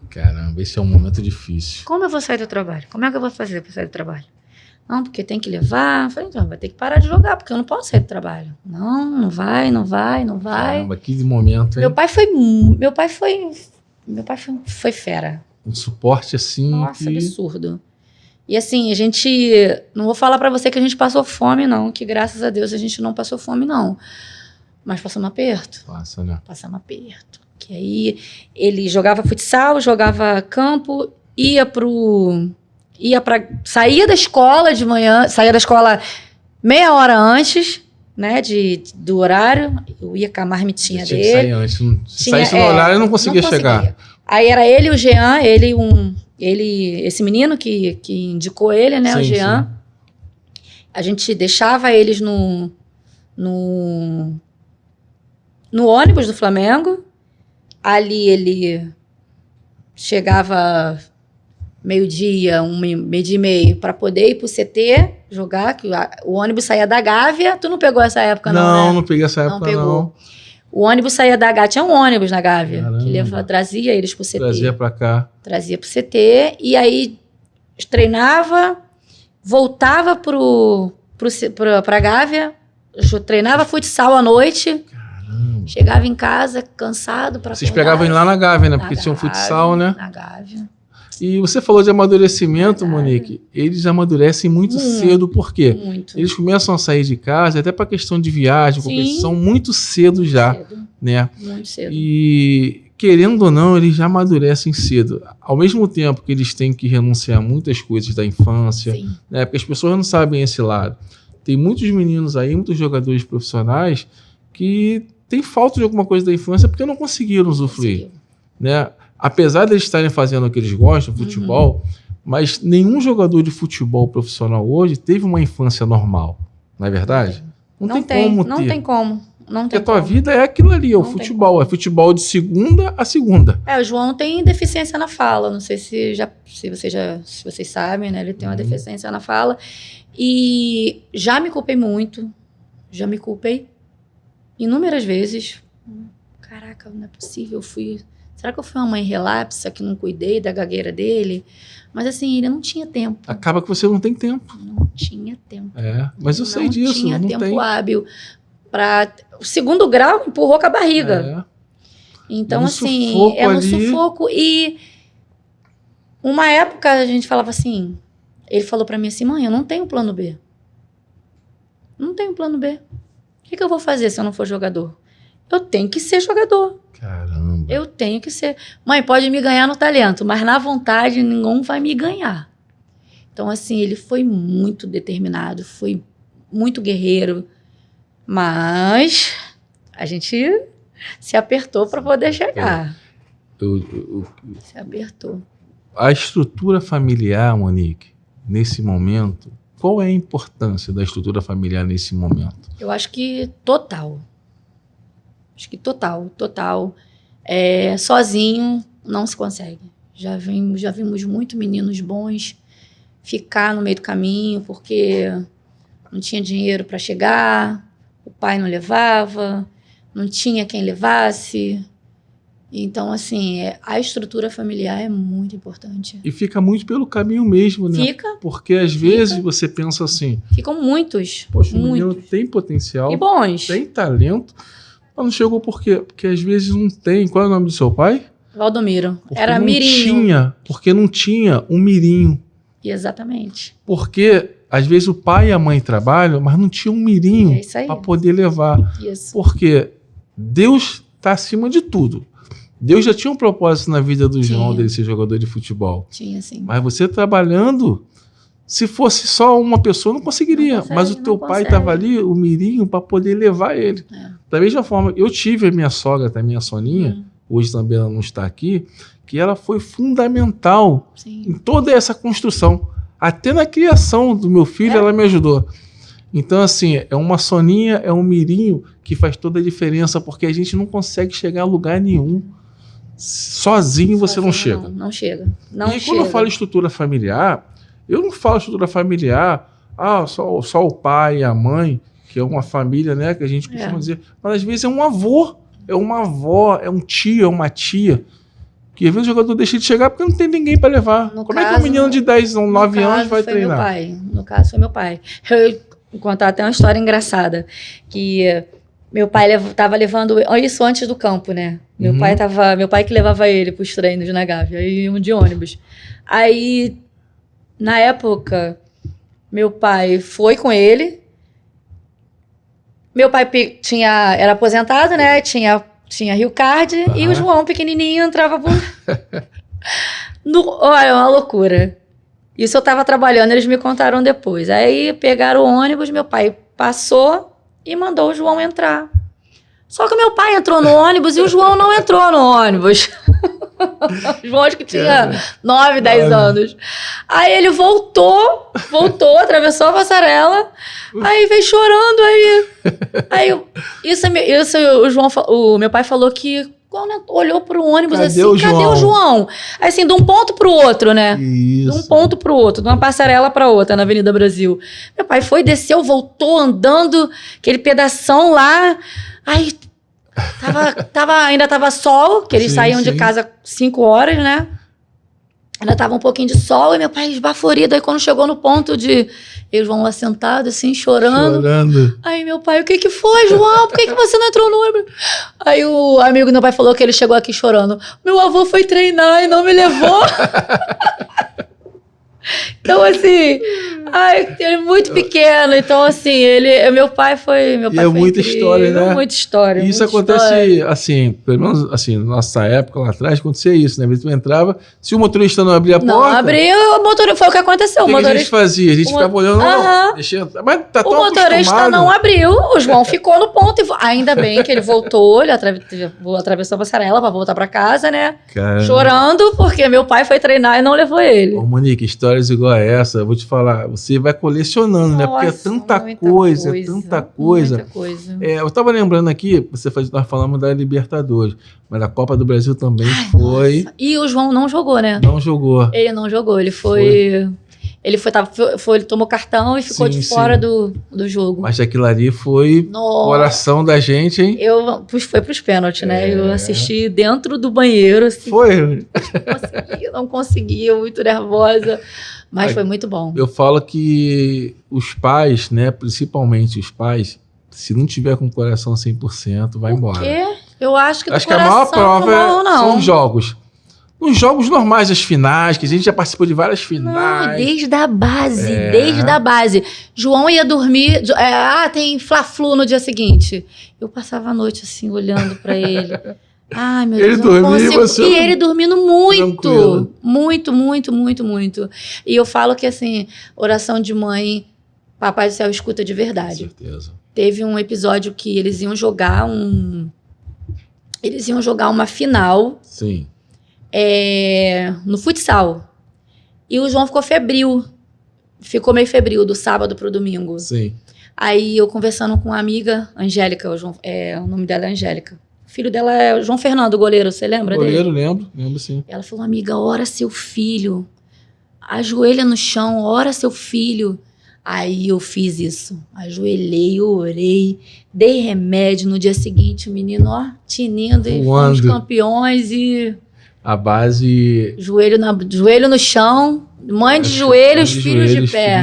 Caramba, esse é um momento difícil. Como eu vou sair do trabalho? Como é que eu vou fazer para sair do trabalho? Não, porque tem que levar. Eu falei, então, vai ter que parar de jogar, porque eu não posso sair do trabalho. Não vai. Caramba, que momento, hein? Meu pai foi fera. Um suporte assim. Nossa, absurdo. E assim, a gente... Não vou falar pra você que a gente passou fome, não. Que graças a Deus a gente não passou fome, não. Mas passamos aperto. Passa, né? Passamos aperto. Que aí ele jogava futsal, jogava campo, saía da escola de manhã, saía da escola meia hora antes, né, do horário. Eu ia com a marmitinha dele. Sair antes. Se saísse no horário, eu não conseguia chegar. Aí era ele e o Jean, esse menino que indicou ele, né, sim, o Jean. Sim. A gente deixava eles no ônibus do Flamengo. Ali ele chegava meio-dia, meio-dia e meio, para poder ir pro CT jogar, que o ônibus saía da Gávea. Tu não pegou essa época, não, né? Não peguei essa época, não. O ônibus saía da Gávea, tinha um ônibus na Gávea, que trazia eles pro CT. Trazia pra cá. Trazia pro CT, e aí treinava, voltava pra Gávea, treinava futsal à noite. Chegava em casa cansado para Vocês pegavam ele lá na Gávea, né? Porque tinha um futsal, né? Na Gávea. E você falou de amadurecimento, Monique. Eles amadurecem muito cedo, por quê? Muito. Eles começam a sair de casa, até para questão de viagem, competição, muito cedo já, né? Muito cedo. E querendo ou não, eles já amadurecem cedo. Ao mesmo tempo que eles têm que renunciar a muitas coisas da infância, né? Porque as pessoas não sabem esse lado. Tem muitos meninos aí, muitos jogadores profissionais que tem falta de alguma coisa da infância porque não conseguiram usufruir, né? Apesar de eles estarem fazendo o que eles gostam, futebol, mas nenhum jogador de futebol profissional hoje teve uma infância normal, não é verdade? Não tem como ter. Não tem como. Porque a tua vida é aquilo ali, é o futebol. É futebol de segunda a segunda. O João tem deficiência na fala. Não sei se vocês sabem, né? Ele tem uma deficiência na fala. E já me culpei muito. Já me culpei inúmeras vezes. Caraca, não é possível. Será que eu fui uma mãe relapsa que não cuidei da gagueira dele? Mas assim, ele não tinha tempo. Acaba que você não tem tempo. Não tinha tempo. Mas eu sei disso. Não tinha tempo hábil. O segundo grau empurrou com a barriga. Então, assim, no sufoco. E uma época a gente falava assim, ele falou pra mim assim, mãe, eu não tenho plano B. Não tenho plano B. O que eu vou fazer se eu não for jogador? Eu tenho que ser jogador. Caramba. Eu tenho que ser. Mãe, pode me ganhar no talento, mas na vontade nenhum vai me ganhar. Então, assim, ele foi muito determinado, foi muito guerreiro, mas a gente se apertou para poder chegar. Se apertou. A estrutura familiar, Monique, nesse momento, qual é a importância da estrutura familiar nesse momento? Eu acho que total. Total. Sozinho não se consegue. Já vimos muito meninos bons ficar no meio do caminho porque não tinha dinheiro para chegar, o pai não levava, não tinha quem levasse. Então, assim, a estrutura familiar é muito importante. E fica muito pelo caminho mesmo, né? Fica. Porque às vezes você pensa assim... Ficam muitos. Poxa, o menino tem potencial. E bons. Tem talento. Mas não chegou por quê? Porque às vezes não tem. Qual é o nome do seu pai? Valdomiro. Porque era não mirinho. Porque não tinha um mirinho. Exatamente. Porque às vezes o pai e a mãe trabalham, mas não tinha um mirinho para poder levar. Isso. Porque Deus está acima de tudo. Deus já tinha um propósito na vida do João dele ser jogador de futebol. Tinha, sim. Mas você trabalhando, se fosse só uma pessoa, não conseguiria. Não consegue, mas o teu pai estava ali, o mirinho, para poder levar ele. Da mesma forma, eu tive a minha sogra também, a Soninha, hoje também ela não está aqui, que ela foi fundamental em toda essa construção. Até na criação do meu filho, ela me ajudou. Então, assim, é uma Soninha, é um mirinho que faz toda a diferença, porque a gente não consegue chegar a lugar nenhum. Sozinho você não chega. Não chega. E quando eu falo estrutura familiar, eu não falo estrutura familiar, só o pai e a mãe, que é uma família, né, que a gente costuma dizer. Mas às vezes é um avô, é uma avó, é um tio, é uma tia. Que às vezes o jogador deixa de chegar porque não tem ninguém para levar. Como é que um menino de 10 ou 9 anos vai treinar? No caso, foi meu pai. Eu vou contar até uma história engraçada. Que meu pai estava levando isso antes do campo, né? Meu pai que levava ele para os treinos na Gávea, aí iam de ônibus. Aí, na época, meu pai foi com ele. Meu pai era aposentado, né? Tinha Rio Card e o João pequenininho entrava por... Olha, uma loucura. Isso eu tava trabalhando, eles me contaram depois. Aí pegaram o ônibus, meu pai passou e mandou o João entrar. Só que meu pai entrou no ônibus e o João não entrou no ônibus. O João acho que tinha 9, 10 anos. Aí ele voltou, atravessou a passarela, aí veio chorando. O meu pai falou que quando olhou pro ônibus cadê o João? Aí, assim, de um ponto pro outro, né? Isso. De um ponto pro outro, de uma passarela pra outra, na Avenida Brasil. Meu pai desceu, voltou andando, aquele pedação lá. Aí, ainda tava sol, que eles saíam de casa 5 horas, né? Ainda tava um pouquinho de sol, e meu pai esbaforido. Aí, quando chegou no ponto eles vão lá sentados, assim, chorando. Aí meu pai, o que foi, João? Por que você não entrou no ônibus? Aí o amigo do meu pai falou que ele chegou aqui chorando. Meu avô foi treinar e não me levou. Então, assim, ele é muito pequeno. Então, assim, meu pai foi muita história, né? Muita história. E isso acontece, assim, pelo menos assim, na nossa época lá atrás, acontecia isso, né? Tu entrava, se o motorista não abria a porta... Não abria, foi o que aconteceu. O que a gente fazia? A gente ficava olhando, mas tá tão o motorista acostumado. Não abriu, o João ficou no ponto. Ainda bem que ele voltou, ele atravessou a passarela pra voltar pra casa, né? Caramba. Chorando, porque meu pai foi treinar e não levou ele. Ô, Monique, histórias igual a essa, eu vou te falar, você vai colecionando, né? Porque é tanta coisa. Muita coisa. Eu tava lembrando aqui, nós falamos da Libertadores, mas a Copa do Brasil também foi. Nossa. E o João não jogou, né? Não jogou. Ele não jogou, ele foi. Ele tomou cartão e ficou de fora do jogo. Mas aquilo ali foi coração da gente, hein? Foi pros pênaltis, né? Eu assisti dentro do banheiro. Assim, foi? Não consegui, muito nervosa. Mas foi muito bom. Eu falo que os pais, né? Principalmente os pais, se não tiver com o coração 100%, vai embora. Por quê? Eu acho que a maior prova são os jogos. Nos jogos normais, as finais, que a gente já participou de várias finais. Não, desde a base. João ia dormir... tem Fla-Flu no dia seguinte. Eu passava a noite assim, olhando pra ele. Ai, meu Deus, não consigo. E ele dormindo muito. Tranquilo. Muito. E eu falo que, assim, oração de mãe, Papai do Céu escuta de verdade. Com certeza. Teve um episódio que eles iam jogar uma final. Sim. no futsal. E o João ficou febril. Ficou meio febril do sábado pro domingo. Sim. Aí eu conversando com uma amiga, Angélica, o nome dela é Angélica. O filho dela é o João Fernando, o goleiro, você lembra dele? Goleiro, lembro sim. Ela falou, amiga, ora seu filho. Ajoelha no chão, ora seu filho. Aí eu fiz isso. Ajoelhei, orei, dei remédio. No dia seguinte, o menino, ó, tinindo, e fomos campeões e... A base... Joelho no chão, mãe de joelhos, filhos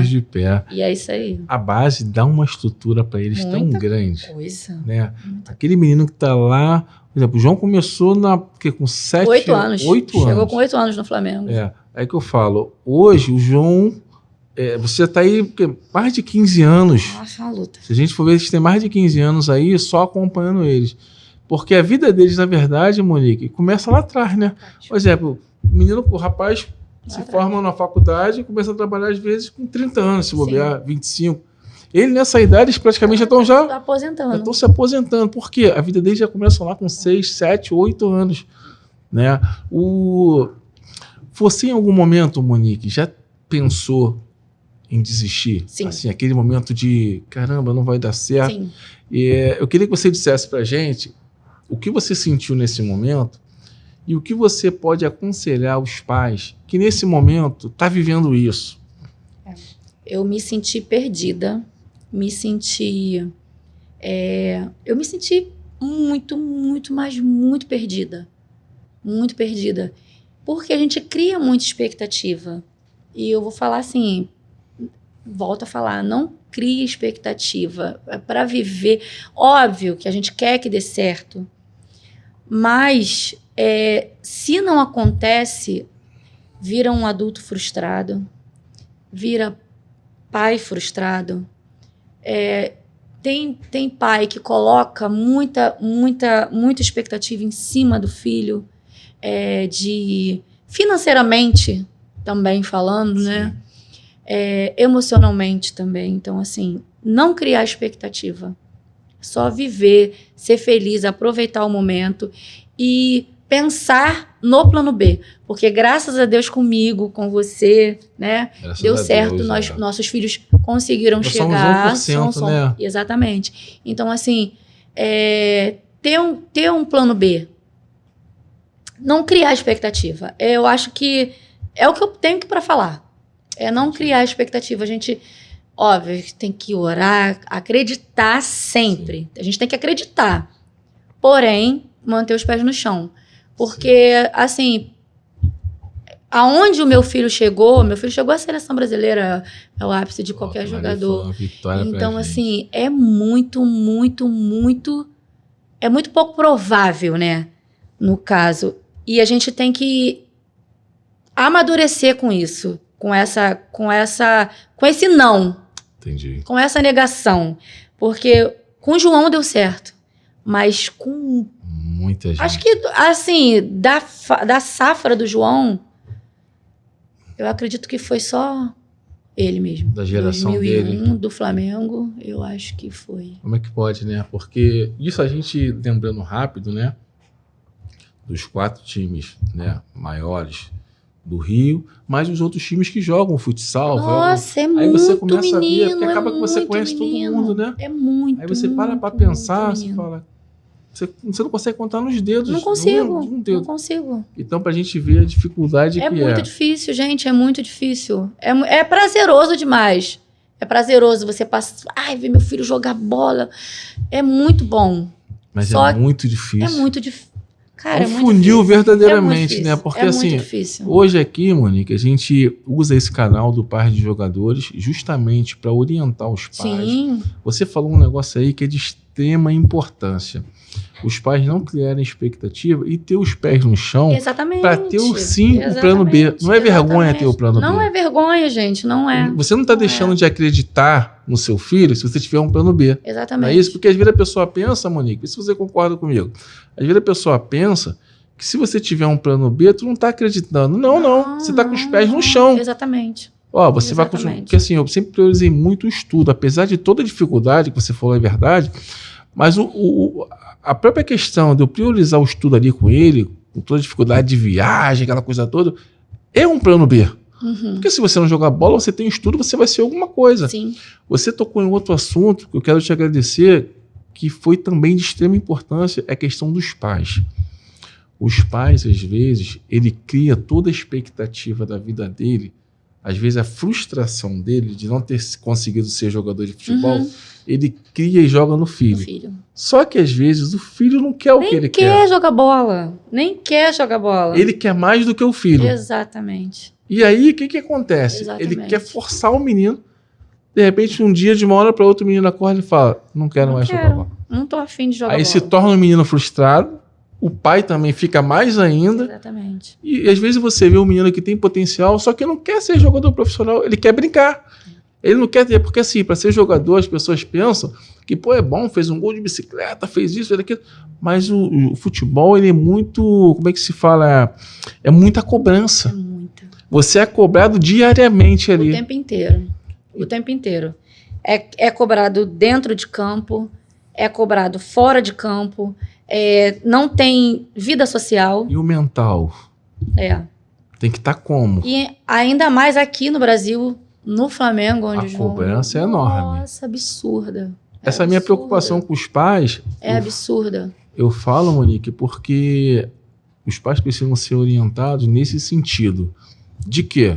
de pé. E é isso aí. A base dá uma estrutura para eles tão grande. Coisa. Né? Aquele menino que tá lá... Por exemplo, o João começou com 8 anos. 8 anos. Chegou com 8 anos no Flamengo. É que eu falo. Hoje, o João... você tá aí mais de 15 anos. Nossa, uma luta. Se a gente for ver, eles têm mais de 15 anos aí só acompanhando eles. Porque a vida deles, na verdade, Monique, começa lá atrás, né? Por exemplo, o rapaz se forma na faculdade e começa a trabalhar, às vezes, com 30 anos, se bobear, 25. Ele, nessa idade, eles praticamente já estão aposentando. Já estão se aposentando. Por quê? A vida deles já começa lá com 6, 7, 8 anos. Né? Você, em algum momento, Monique, já pensou em desistir? Sim. Assim, aquele momento de, caramba, não vai dar certo. Sim. Eu queria que você dissesse pra gente o que você sentiu nesse momento e o que você pode aconselhar os pais que nesse momento tá vivendo isso. Eu me senti perdida, eu me senti muito, muito, mas muito perdida. Muito perdida. Porque a gente cria muita expectativa. E eu vou falar assim, volto a falar, não crie expectativa. É para viver. Óbvio que a gente quer que dê certo. Mas, se não acontece, vira um adulto frustrado, vira pai frustrado. Tem pai que coloca muita expectativa em cima do filho, financeiramente também falando, né? Emocionalmente também. Então, assim, não criar expectativa. Só viver, ser feliz, aproveitar o momento e pensar no plano B. Porque graças a Deus comigo, com você, né? Deu certo. Deus, nossos filhos conseguiram chegar. Somos 1%, né? Exatamente. Então, assim, ter um plano B. Não criar expectativa. Eu acho que é o que eu tenho para falar. Não criar expectativa. A gente... Óbvio, tem que orar, acreditar sempre. Sim. A gente tem que acreditar. Porém, manter os pés no chão. Porque, assim, aonde o meu filho chegou à seleção brasileira, é o ápice de qualquer jogador. Então, assim, é muito, muito, muito... É muito pouco provável, né? No caso. E a gente tem que amadurecer com isso. Com esse não. Entendi. Com essa negação. Porque com o João deu certo. Mas com... Muita gente. Acho que, assim, da safra do João, eu acredito que foi só ele mesmo. Da geração 2001, dele. Do Flamengo, eu acho que foi. Como é que pode, né? Porque isso a gente, lembrando rápido, né? Dos 4 times, né, maiores do Rio, mas os outros times que jogam futsal. Nossa, aí você começa a ver, porque acaba que você conhece todo mundo, né? É muito. Aí você para pensar, você fala... Você não consegue contar nos dedos. Não consigo, um dedo. Não consigo. Então, pra gente ver a dificuldade que é. É muito difícil, gente, é muito difícil. É prazeroso demais. É prazeroso você passar... ver meu filho jogar bola. É muito bom. Mas é muito difícil. É muito difícil. Cara, é um funil verdadeiramente, né? Porque assim, difícil. Hoje aqui, Monique, a gente usa esse canal do Par de Jogadores justamente para orientar os pais. Sim. Você falou um negócio aí que é de extrema importância. Os pais não criarem expectativa e ter os pés no chão para ter o plano B. Não é vergonha ter o plano B. Não é vergonha, gente, não é. Você não está deixando de acreditar no seu filho se você tiver um plano B. Exatamente. Não é isso? Porque às vezes a pessoa pensa, Monique, se você concorda comigo, às vezes a pessoa pensa que se você tiver um plano B, tu não está acreditando. Não. Você está com os pés no chão. Exatamente. Você vai continuar. Porque assim, eu sempre priorizei muito o estudo, apesar de toda a dificuldade que você falou, é verdade, mas a própria questão de eu priorizar o estudo ali com ele, com toda a dificuldade de viagem, aquela coisa toda, é um plano B. Porque se você não jogar bola, você tem estudo, você vai ser alguma coisa. Sim. Você tocou em outro assunto que eu quero te agradecer, que foi também de extrema importância, é a questão dos pais. Os pais, às vezes, ele cria toda a expectativa da vida dele, às vezes a frustração dele de não ter conseguido ser jogador de futebol, ele cria e joga no filho. Só que, às vezes, o filho não quer o que ele quer. Nem quer jogar bola. Nem quer jogar bola. Ele quer mais do que o filho. Exatamente. E aí, o que acontece? Exatamente. Ele quer forçar o menino. De repente, um dia, de uma hora para outra, o menino acorda e fala, não quero mais jogar bola. Não tô afim de jogar bola. Aí se torna um menino frustrado, o pai também fica mais ainda. Exatamente. E às vezes você vê um menino que tem potencial, só que não quer ser jogador profissional, ele quer brincar. Ele não quer ter, porque assim, para ser jogador, as pessoas pensam que, pô, é bom, fez um gol de bicicleta, fez isso, fez aquilo. Mas o futebol, ele é muito, como é que se fala? É muita cobrança. É muita. Você é cobrado diariamente ali. O tempo inteiro. O tempo inteiro. É cobrado dentro de campo, é cobrado fora de campo, não tem vida social. E o mental? Tem que estar como? E ainda mais aqui no Brasil, no Flamengo, onde a cobrança é enorme. Nossa, absurda. Essa minha preocupação com os pais... É absurda. Eu falo, Monique, porque os pais precisam ser orientados nesse sentido. De que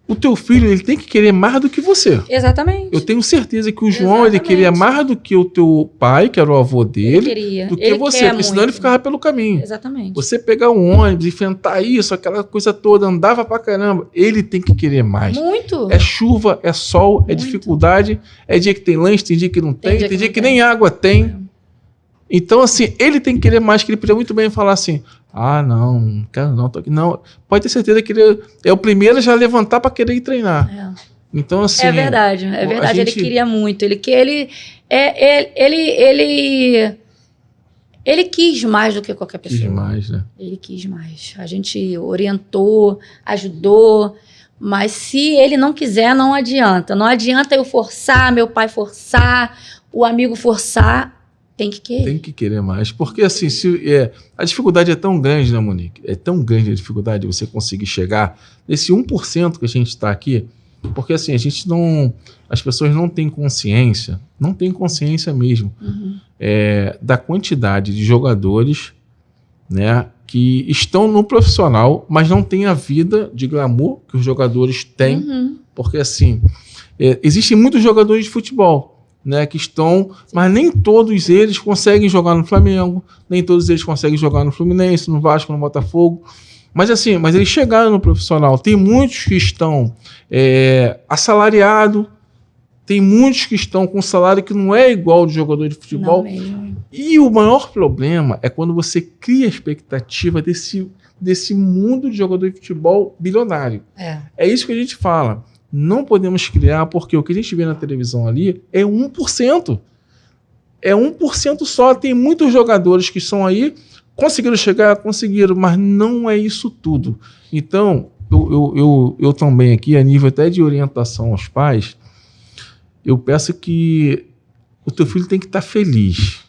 o teu filho, ele tem que querer mais do que você. Exatamente. Eu tenho certeza que o João, ele queria mais do que o teu pai, que era o avô dele, do que você, porque senão ele ficava pelo caminho. Exatamente. Você pegar um ônibus, enfrentar isso, aquela coisa toda, andava pra caramba, ele tem que querer mais. Muito. É chuva, é sol, é dificuldade, é dia que tem lanche, tem dia que não tem dia que nem água tem. Então, assim, ele tem que querer mais, que ele podia muito bem falar assim, não quero não, tô aqui. Não, pode ter certeza que ele é o primeiro a já levantar para querer ir treinar. Então, assim... É verdade. Ele queria muito. Ele quis mais do que qualquer pessoa. Quis mais, né? Ele quis mais. A gente orientou, ajudou, mas se ele não quiser, não adianta. Não adianta eu forçar, meu pai forçar, o amigo forçar. Tem que querer. Tem que querer mais. Porque, assim, a dificuldade é tão grande, né, Monique? É tão grande a dificuldade de você conseguir chegar nesse 1% que a gente está aqui. Porque, assim, as pessoas não têm consciência mesmo, da quantidade de jogadores, né, que estão no profissional, mas não têm a vida de glamour que os jogadores têm. Porque, assim, existem muitos jogadores de futebol, né, que estão, mas nem todos eles conseguem jogar no Flamengo, nem todos eles conseguem jogar no Fluminense, no Vasco, no Botafogo, mas assim, eles chegaram no profissional. Tem muitos que estão assalariados, tem muitos que estão com salário que não é igual ao de jogador de futebol. E o maior problema é quando você cria a expectativa desse mundo de jogador de futebol bilionário. É isso que a gente fala. Não podemos criar, porque o que a gente vê na televisão ali é 1%. É 1% só. Tem muitos jogadores que são aí, conseguiram chegar, mas não é isso tudo. Então, eu também aqui, a nível até de orientação aos pais, eu peço que o teu filho tem que estar feliz.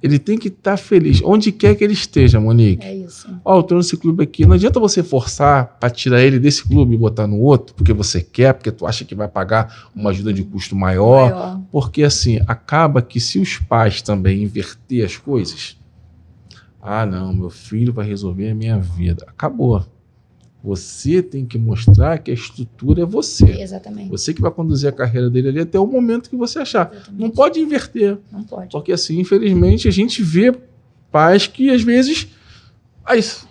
Ele tem que estar feliz, onde quer que ele esteja, Monique. É isso. Eu estou nesse clube aqui. Não adianta você forçar para tirar ele desse clube e botar no outro, porque você quer, porque tu acha que vai pagar uma ajuda de custo maior. Porque, assim, acaba que se os pais também inverter as coisas, não, meu filho vai resolver a minha vida. Acabou. Você tem que mostrar que a estrutura é você. Exatamente. Você que vai conduzir a carreira dele ali até o momento que você achar. Exatamente. Não pode inverter. Não pode. Porque assim, infelizmente, a gente vê pais que às vezes...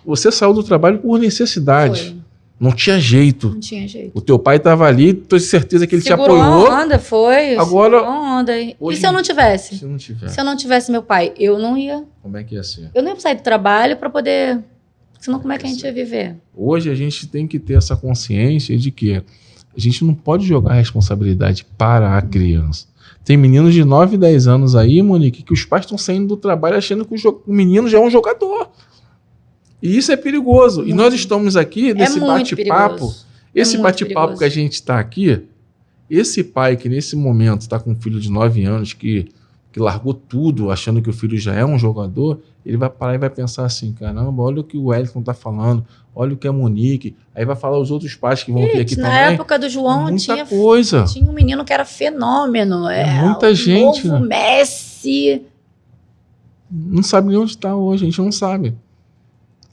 você saiu do trabalho por necessidade. Não tinha jeito. Não tinha jeito. O teu pai estava ali, tô de certeza que ele segurou te apoiou. A onda, foi. Agora, onda. E se eu não tivesse? Se eu não tivesse meu pai, eu não ia... Como é que ia ser? Eu não ia sair do trabalho para poder... Senão, como é que a gente ia viver? Hoje a gente tem que ter essa consciência de que a gente não pode jogar a responsabilidade para a criança. Tem meninos de 9, 10 anos aí, Monique, que os pais estão saindo do trabalho achando que o menino já é um jogador. E isso é perigoso. E nós estamos aqui nesse bate-papo. Esse bate-papo que a gente está aqui, esse pai que nesse momento está com um filho de 9 anos que que largou tudo, achando que o filho já é um jogador, ele vai parar e vai pensar assim, caramba, olha o que o Wellington tá falando, olha o que a Monique, aí vai falar os outros pais que vão vir aqui na também. Na época do João tinha coisa. Tinha um menino que era fenômeno. Muita gente. Novo Messi. Não sabe nem onde está hoje, a gente não sabe.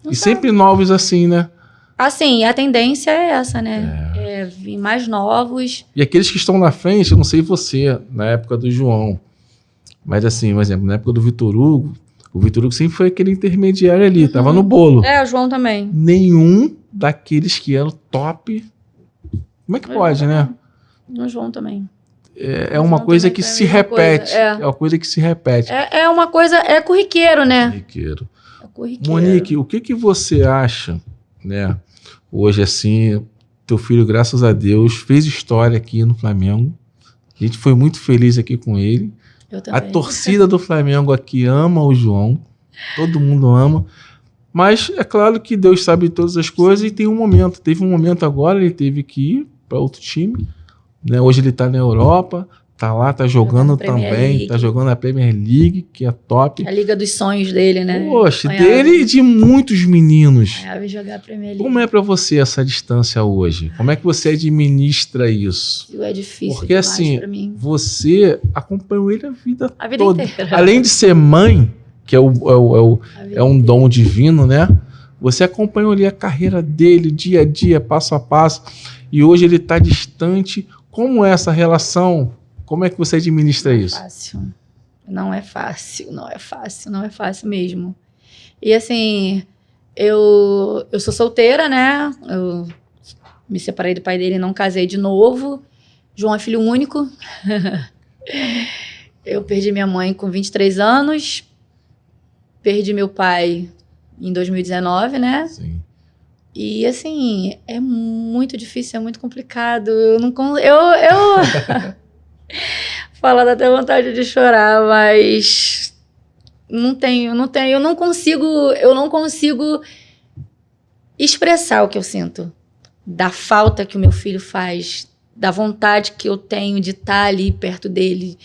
Não e sabe. Sempre novos assim, né? Assim, a tendência é essa, né? Vir mais novos. E aqueles que estão na frente, eu não sei você, na época do João, mas assim, por exemplo, na época do Vitor Hugo, o Vitor Hugo sempre foi aquele intermediário ali, tava no bolo. O João também. Nenhum daqueles que eram top. Como é que pode, né? O João também. É uma coisa que se repete. É uma coisa que se repete. É uma coisa, é corriqueiro, né? Corriqueiro. É corriqueiro. Monique, o que você acha, né? Hoje, assim, teu filho, graças a Deus, fez história aqui no Flamengo. A gente foi muito feliz aqui com ele. Eu também. A torcida do Flamengo aqui ama o João. Todo mundo ama. Mas é claro que Deus sabe de todas as coisas e tem um momento. Teve um momento agora, ele teve que ir para outro time. Né? Hoje ele está na Europa, tá lá, tá jogando também, tá jogando a Premier League, que é top. A Liga dos Sonhos dele, né? Poxa, dele e de muitos meninos. Jogar a Premier League. Como é para você essa distância hoje? Como é que você administra isso? É difícil. Porque assim, você acompanhou ele a vida toda. Inteira. Além de ser mãe, que é um dom divino, né? Você acompanhou ali a carreira dele, dia a dia, passo a passo, e hoje ele está distante. Como é essa relação? Como é que você administra isso? Não é fácil mesmo. E assim, eu sou solteira, né? Eu me separei do pai dele e não casei de novo. João é filho único. Eu perdi minha mãe com 23 anos. Perdi meu pai em 2019, né? Sim. E assim, é muito difícil, é muito complicado. Falar dá até vontade de chorar, mas eu não consigo expressar o que eu sinto. Da falta que o meu filho faz, da vontade que eu tenho de estar ali perto dele.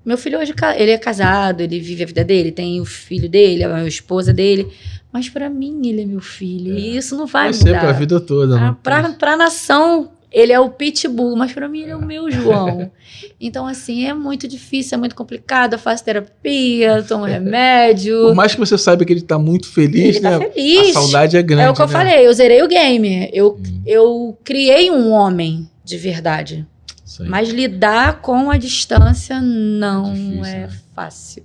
Meu filho hoje, ele é casado, ele vive a vida dele, tem o filho dele, a esposa dele. Mas para mim, ele é meu filho. E isso não vai mudar. Vai ser para a vida toda. Né? Para a nação, ele é o pitbull. Mas para mim, ele é o meu João. Então, assim, é muito difícil, é muito complicado. Eu faço terapia, tomo remédio. Por mais que você saiba que ele está muito feliz, ele né? Tá feliz. A saudade é grande, É o que eu falei, eu zerei o game. Eu criei um homem de verdade. Sim. Mas lidar com a distância não é fácil.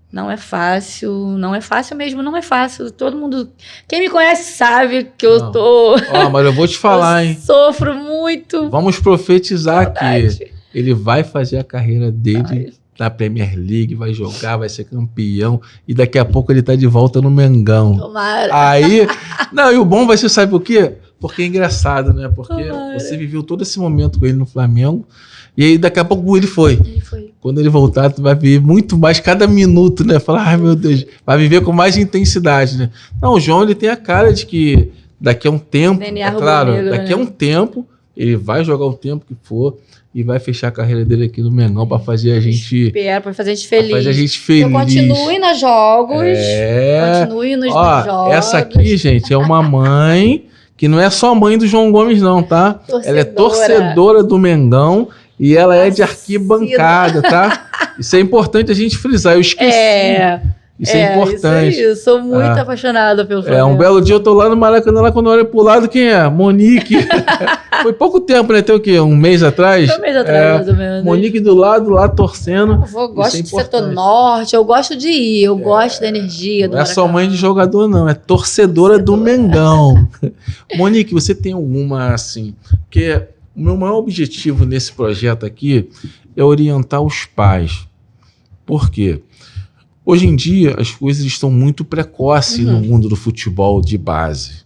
Não é fácil mesmo, não é fácil. Todo mundo, quem me conhece sabe que eu tô... mas eu vou te falar, hein? Sofro muito. Vamos profetizar aqui. Ele vai fazer a carreira dele na Premier League, vai jogar, vai ser campeão. E daqui a pouco ele tá de volta no Mengão. Tomara. Aí... Não, e o bom vai ser, sabe por quê? Porque é engraçado, né? Porque você viveu todo esse momento com ele no Flamengo. E aí daqui a pouco ele foi. Quando ele voltar, tu vai viver muito mais cada minuto, né? Falar, ai meu Deus, vai viver com mais intensidade, né? Não, o João, ele tem a cara de que daqui a um tempo, daqui a um tempo, ele vai jogar o tempo que for e vai fechar a carreira dele aqui no Mengão pra fazer a gente... Pra fazer a gente feliz. Pra fazer a gente feliz. Eu continue nos jogos. Continue nos jogos. Essa aqui, gente, é uma mãe que não é só mãe do João Gomes, não, tá? Ela é torcedora do Mengão. E ela é de arquibancada, tá? Isso é importante a gente frisar. Eu esqueci. Isso é importante. Isso aí, sou muito apaixonada pelo Flamengo. Um belo dia eu tô lá no Maracanã, lá quando eu olho pro lado, quem é? Monique. Foi pouco tempo, né? Tem o quê? Um mês atrás? Um mês atrás, mais ou menos. Monique do lado, lá torcendo. Eu gosto de setor norte, eu gosto de ir, eu gosto da energia do Não é só mãe de jogador, não. É torcedora do Mengão. Monique, você tem alguma, assim... Porque... O meu maior objetivo nesse projeto aqui é orientar os pais. Por quê? Hoje em dia, as coisas estão muito precoces no mundo do futebol de base.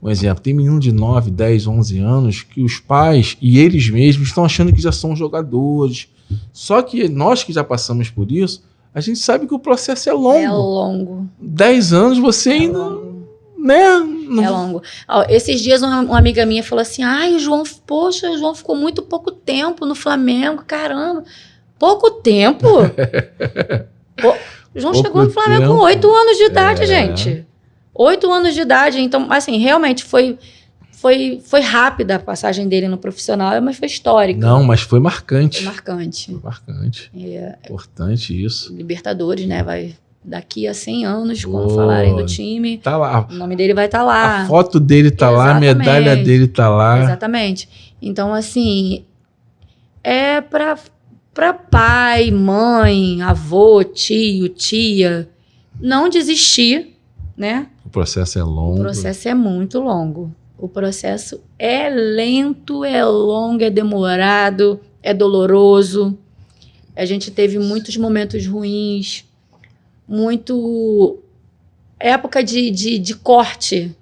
Um exemplo, tem menino de 9, 10, 11 anos que os pais e eles mesmos estão achando que já são jogadores. Só que nós que já passamos por isso, a gente sabe que o processo é longo. É longo. 10 anos você ainda... Né? É longo. Esses dias uma amiga minha falou assim, o João ficou muito pouco tempo no Flamengo, caramba. Pouco tempo? O João chegou no Flamengo com 8 anos de idade, gente. 8 anos de idade. Então, assim, realmente foi rápida a passagem dele no profissional, mas foi histórica. Não, mas foi marcante. Foi marcante. Foi marcante. Importante isso. Libertadores, né? Vai daqui a 100 anos, quando falarem do time. Tá lá. O nome dele vai estar lá. A foto dele tá lá, a medalha dele tá lá. Exatamente. Então, assim, é para pai, mãe, avô, tio, tia, não desistir, né? O processo é longo. O processo é muito longo. O processo é lento, é longo, é demorado, é doloroso. A gente teve muitos momentos ruins, muito época de corte.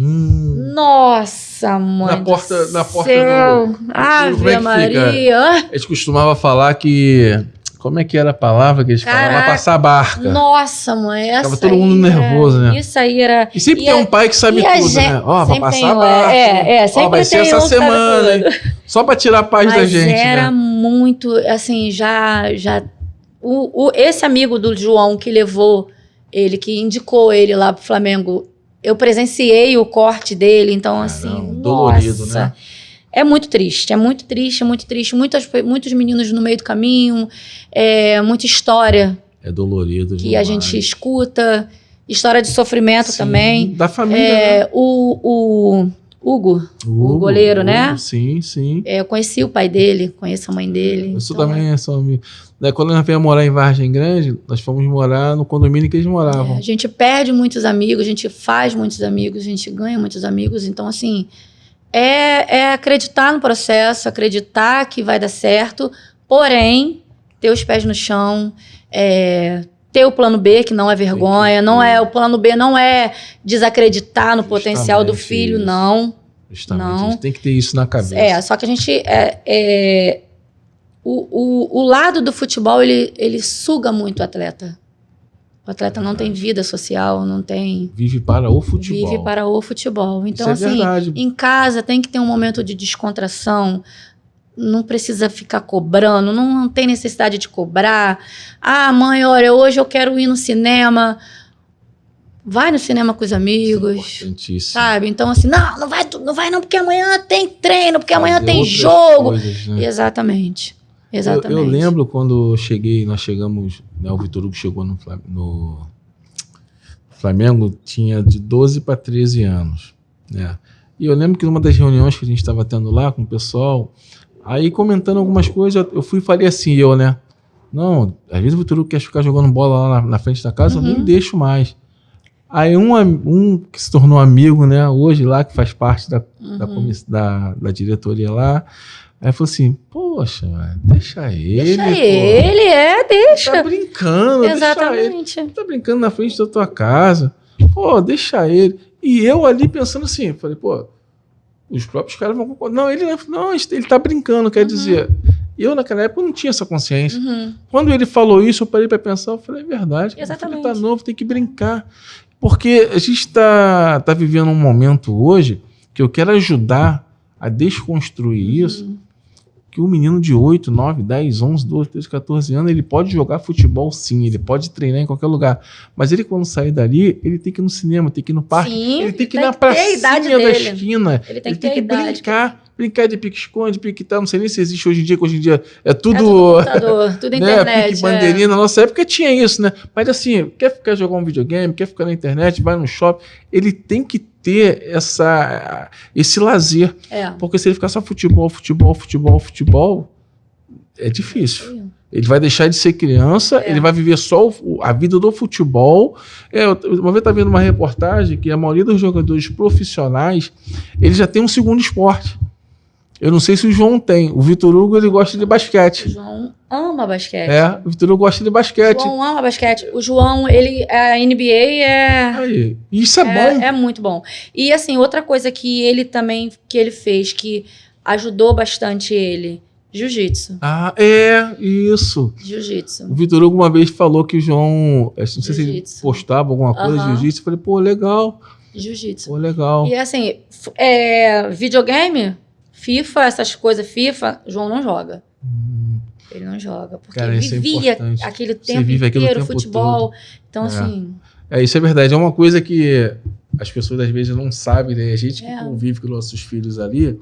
Nossa, mãe na porta do céu. Ave Maria. Eles costumavam falar que... Como é que era a palavra que eles falavam? Vai passar a barca. Nossa, mãe. Tava todo mundo nervoso, né? Isso aí era... E sempre tem um pai que sabe tudo, né? Ó, vai passar a barca. Sempre vai ser essa semana, hein? Só pra tirar a paz da gente, era né? muito, assim, esse amigo do João que levou ele, que indicou ele lá pro Flamengo, eu presenciei o corte dele, então, assim, dolorido, nossa, né? É muito triste, é muito triste, é muito triste. Muitos meninos no meio do caminho, muita história. É dolorido que demais. A gente escuta, história de sofrimento também. Da família, né? O Hugo, o goleiro, né? Sim, sim. Eu conheci o pai dele, conheço a mãe dele. Eu também sou amigo. Quando nós viemos morar em Vargem Grande, nós fomos morar no condomínio que eles moravam. A gente perde muitos amigos, a gente faz muitos amigos, a gente ganha muitos amigos. Então, assim, é acreditar no processo, acreditar que vai dar certo, porém, ter os pés no chão, ter o plano B, que não é vergonha, o plano B não é desacreditar no potencial do filho, isso. não. Justamente, não. A gente tem que ter isso na cabeça. Só que a gente... O lado do futebol, ele suga muito o atleta. O atleta não tem vida social, não tem... Vive para o futebol. Vive para o futebol. Então, isso é assim, verdade. Em casa tem que ter um momento de descontração. Não precisa ficar cobrando, não tem necessidade de cobrar. Ah, mãe, olha, hoje eu quero ir no cinema. Vai no cinema com os amigos. Isso é importantíssimo. Sabe? Então, assim, não vai não, porque amanhã tem treino, porque amanhã tem jogo. Coisas, né? Exatamente. Eu lembro quando nós chegamos, né, o Vitor Hugo chegou no Flamengo, tinha de 12 para 13 anos. Né? E eu lembro que numa das reuniões que a gente estava tendo lá com o pessoal, aí comentando algumas coisas, eu fui e falei assim, né? Não, às vezes o Vitor Hugo quer ficar jogando bola lá na frente da casa, eu nem deixo mais. Aí um que se tornou amigo, né, hoje lá, que faz parte da diretoria lá, aí falou assim, poxa, mano, deixa ele. Deixa. Tá brincando, Exatamente. Deixa ele. Tá brincando na frente da tua casa. Pô, deixa ele. E eu ali pensando assim, falei, pô, os próprios caras vão concordar. Não, ele tá brincando, quer dizer. Eu, naquela época, não tinha essa consciência. Quando ele falou isso, eu parei pra pensar, eu falei, é verdade. Exatamente. Ele tá novo, tem que brincar. Porque a gente tá vivendo um momento hoje que eu quero ajudar a desconstruir isso, que o menino de 8, 9, 10, 11, 12, 13, 14 anos, ele pode jogar futebol sim, ele pode treinar em qualquer lugar, mas ele quando sair dali, ele tem que ir no cinema, tem que ir no parque, ele tem que ir na pracinha da esquina, ele tem que brincar de pique-esconde, pique-tal, não sei nem se existe hoje em dia, que hoje em dia é tudo... tudo né, internet. Pique-bandeirinha, na nossa época tinha isso, né? Mas assim, quer jogar um videogame, quer ficar na internet, vai no shopping, ele tem que ter esse lazer. Porque se ele ficar só futebol, é difícil. Ele vai deixar de ser criança, ele vai viver só a vida do futebol. Uma vez eu estava vendo uma reportagem que a maioria dos jogadores profissionais, ele já tem um segundo esporte. Eu não sei se o João tem. O Vitor Hugo, ele gosta de basquete. O João ama basquete. O Vitor Hugo gosta de basquete. O João ama basquete. O João, a NBA Aí, isso é bom. É muito bom. E assim, outra coisa que ele também, que ele fez, que ajudou bastante ele, jiu-jitsu. Isso. Jiu-jitsu. O Vitor Hugo uma vez falou que o João, não sei se ele postava alguma coisa de jiu-jitsu. Eu falei, pô, legal. Jiu-jitsu. Pô, legal. E assim, videogame... FIFA, essas coisas, João não joga. Ele não joga, porque Cara, ele isso é vivia importante. aquele Você tempo vive aquilo o inteiro, tempo futebol. todo. Então, assim... Isso é verdade. É uma coisa que as pessoas às vezes não sabem, né? A gente que convive com nossos filhos ali,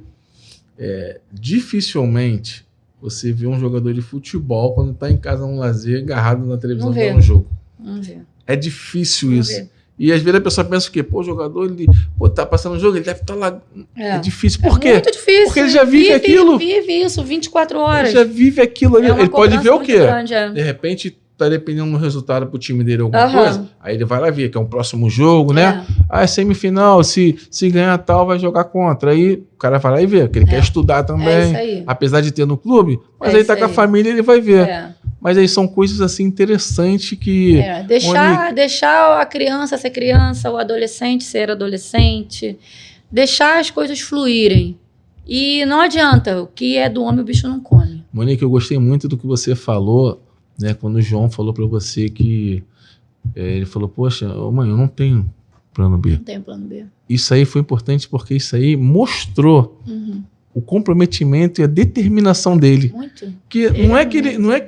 dificilmente você vê um jogador de futebol quando tá em casa no lazer, agarrado na televisão vendo um jogo. Não vê. É difícil isso. E às vezes a pessoa pensa que, o jogador, ele tá passando o jogo, ele deve estar lá. É difícil. Por quê? Muito difícil. Porque ele já vive aquilo. Vive isso 24 horas. Ele já vive aquilo ali. Ele pode ver o quê? Grande, De repente, tá dependendo do resultado pro time dele alguma coisa. Aí ele vai lá ver, que é um próximo jogo, né? É semifinal, se ganhar tal, vai jogar contra. Aí o cara vai lá e vê, porque ele quer estudar também. É isso aí. Apesar de ter no clube, mas aí tá com a família, ele vai ver. Mas aí são coisas assim interessantes que... Deixar a criança ser criança, o adolescente ser adolescente. Deixar as coisas fluírem. E não adianta, o que é do homem o bicho não come. Monique, eu gostei muito do que você falou, né? Quando o João falou para você que... ele falou, poxa, mãe, eu não tenho plano B. Não tenho plano B. Isso aí foi importante porque isso aí mostrou... o comprometimento e a determinação dele. Muito. Que não é que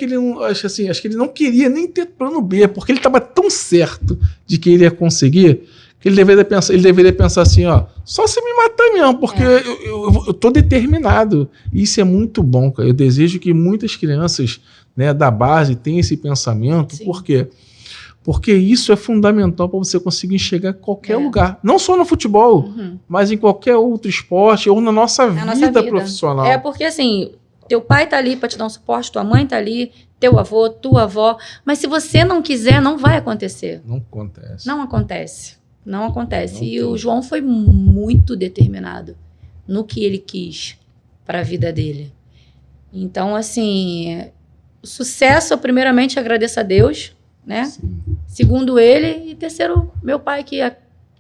ele acho que ele não queria nem ter plano B, porque ele estava tão certo de que ele ia conseguir, que ele deveria pensar assim, ó, só se me matar mesmo, porque eu tô determinado. E isso é muito bom, cara. Eu desejo que muitas crianças, né, da base tenham esse pensamento. Sim. Por quê? Porque isso é fundamental para você conseguir enxergar em qualquer lugar. Não só no futebol, mas em qualquer outro esporte ou na nossa vida profissional. Porque assim, teu pai tá ali para te dar um suporte, tua mãe tá ali, teu avô, tua avó. Mas se você não quiser, não vai acontecer. Não acontece. Não acontece. Não acontece. E o João foi muito determinado no que ele quis para a vida dele. Então, assim, o sucesso, eu primeiramente agradeço a Deus, né? Sim. Segundo ele, e terceiro, meu pai que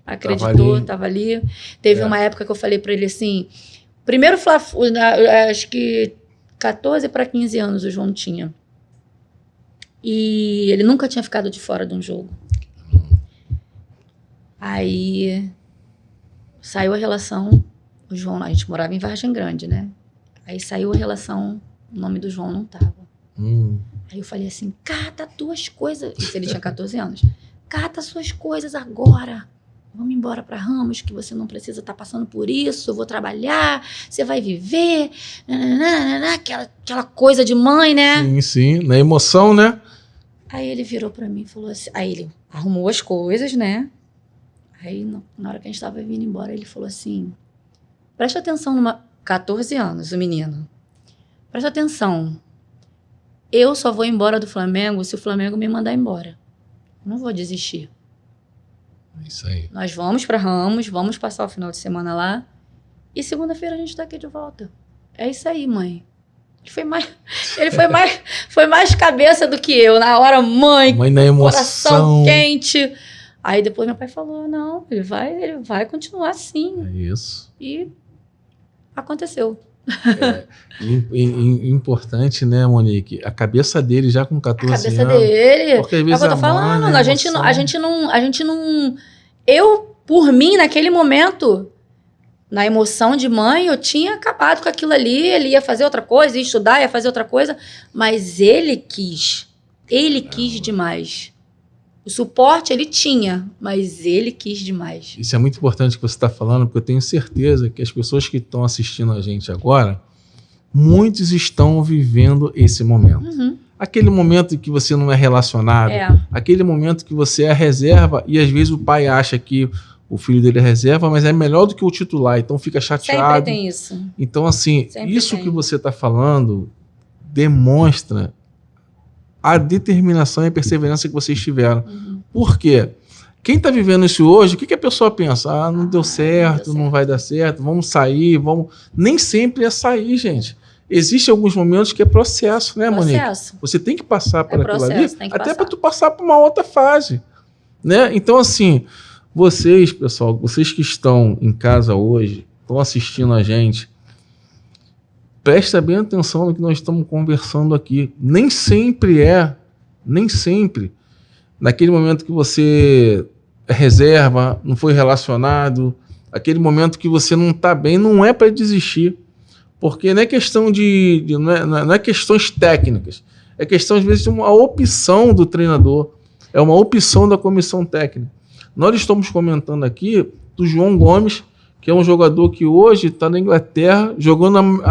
acreditou, estava ali. Teve uma época que eu falei para ele assim, primeiro acho que 14 para 15 anos o João tinha. E ele nunca tinha ficado de fora de um jogo. Aí saiu a relação, o João, a gente morava em Vargem Grande, né? Aí saiu a relação, o nome do João não tava. Aí eu falei assim, cata tuas coisas. Isso ele tinha 14 anos. Cata suas coisas agora. Vamos embora para Ramos, que você não precisa estar passando por isso. Eu vou trabalhar, você vai viver. Aquela coisa de mãe, né? Sim, sim. Na emoção, né? Aí ele virou para mim e falou assim... Aí ele arrumou as coisas, né? Aí na hora que a gente estava vindo embora, ele falou assim... Presta atenção numa... 14 anos, o menino. Presta atenção... Eu só vou embora do Flamengo se o Flamengo me mandar embora. Não vou desistir. Isso aí. Nós vamos para Ramos, vamos passar o final de semana lá. E segunda-feira a gente tá aqui de volta. É isso aí, mãe. Ele foi mais cabeça do que eu. Na hora, mãe na emoção. Coração quente. Aí depois meu pai falou, não, ele vai continuar assim. É isso. E aconteceu. Importante, né, Monique? A cabeça dele já com 14 anos. A cabeça dele. Porque às vezes é o que eu tô falando. A gente não. Eu, por mim, naquele momento, na emoção de mãe, eu tinha acabado com aquilo ali. Ele ia fazer outra coisa, ia estudar, ia fazer outra coisa. Mas ele quis. Ele quis demais. O suporte ele tinha, mas ele quis demais. Isso é muito importante que você está falando, porque eu tenho certeza que as pessoas que estão assistindo a gente agora, muitos estão vivendo esse momento. Aquele momento que você não é relacionado, aquele momento que você é reserva e às vezes o pai acha que o filho dele é reserva, mas é melhor do que o titular, então fica chateado. Sempre tem isso. Então, assim, isso que você está falando demonstra a determinação e a perseverança que vocês tiveram. Por quê? Quem está vivendo isso hoje, o que a pessoa pensa? Não deu certo, não vai dar certo, vamos sair, vamos... Nem sempre é sair, gente. Existem alguns momentos que é processo, né, Monique? Você tem que passar por aquilo ali, até para tu passar por uma outra fase, né? Então, assim, vocês, pessoal, vocês que estão em casa hoje, estão assistindo a gente, presta bem atenção no que nós estamos conversando aqui. Nem sempre, naquele momento que você é reserva, não foi relacionado, aquele momento que você não está bem, não é para desistir. Porque não é questão não é questões técnicas, é questão, às vezes, de uma opção do treinador, é uma opção da comissão técnica. Nós estamos comentando aqui do João Gomes, que é um jogador que hoje está na Inglaterra, jogando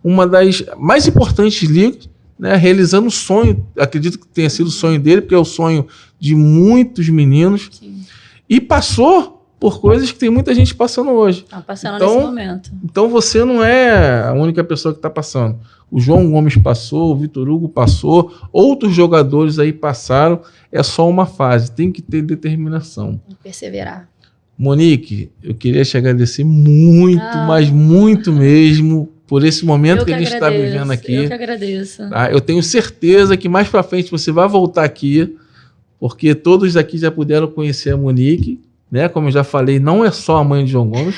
uma das mais importantes ligas, né, realizando o sonho, acredito que tenha sido o sonho dele, porque é o sonho de muitos meninos. Sim. E passou por coisas que tem muita gente passando hoje. Está passando nesse momento. Então você não é a única pessoa que está passando. O João Gomes passou, o Vitor Hugo passou, outros jogadores aí passaram. É só uma fase, tem que ter determinação. Tem que perseverar. Monique, eu queria te agradecer muito, mas muito mesmo, por esse momento que a gente está vivendo aqui. Eu que agradeço. Tá? Eu tenho certeza que mais para frente você vai voltar aqui, porque todos aqui já puderam conhecer a Monique, né? Como eu já falei, não é só a mãe de João Gomes,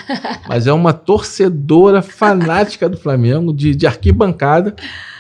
mas é uma torcedora fanática do Flamengo, de arquibancada.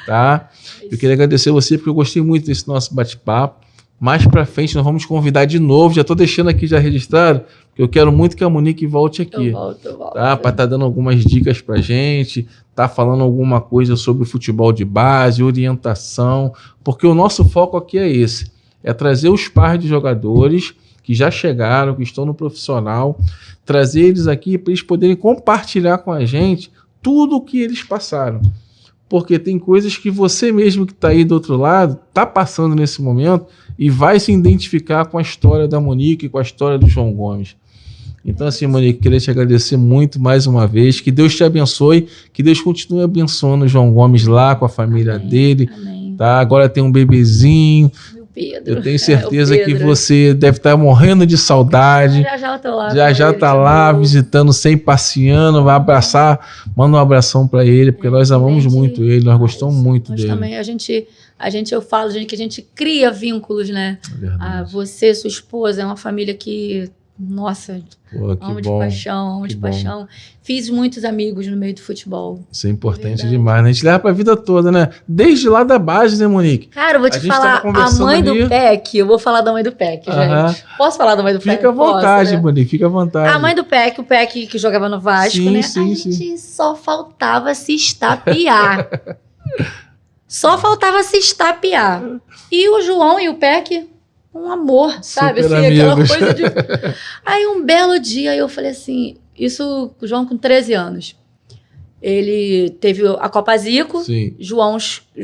Tá? Eu queria agradecer você, porque eu gostei muito desse nosso bate-papo. Mais para frente nós vamos convidar de novo, já estou deixando aqui já registrado, porque eu quero muito que a Monique volte aqui. Eu volto. Tá? Para estar dando algumas dicas para a gente, tá falando alguma coisa sobre futebol de base, orientação, porque o nosso foco aqui é esse, é trazer os pares de jogadores que já chegaram, que estão no profissional, trazer eles aqui para eles poderem compartilhar com a gente tudo o que eles passaram. Porque tem coisas que você mesmo que está aí do outro lado, está passando nesse momento e vai se identificar com a história da Monique, com a história do João Gomes. Então, assim, Monique, queria te agradecer muito mais uma vez. Que Deus te abençoe, que Deus continue abençoando o João Gomes lá com a família dele. Amém. Tá? Agora tem um bebezinho. Pedro. Eu tenho certeza que você deve estar morrendo de saudade. Já eu tô lá. Já está lá visitando, sempre passeando, vai abraçar, manda um abração para ele, porque nós amamos muito ele, nós gostamos muito dele. Também eu falo, gente, que a gente cria vínculos, né? Você, sua esposa, é uma família que, nossa, amo de paixão. Fiz muitos amigos no meio do futebol. Isso é importante demais, né? A gente leva pra vida toda, né? Desde lá da base, né, Monique? Cara, eu vou te falar, a mãe do Peck, eu vou falar da mãe do Peck, gente. Posso falar da mãe do Peck? Fica à vontade, né? Monique, fica à vontade. A mãe do Peck, o Peck que jogava no Vasco, né? A gente só faltava se estapear. Só faltava se estapear. E o João e o Peck... um amor, sabe? Assim, aquela coisa de... Aí um belo dia eu falei assim, isso o João com 13 anos. Ele teve a Copa Zico,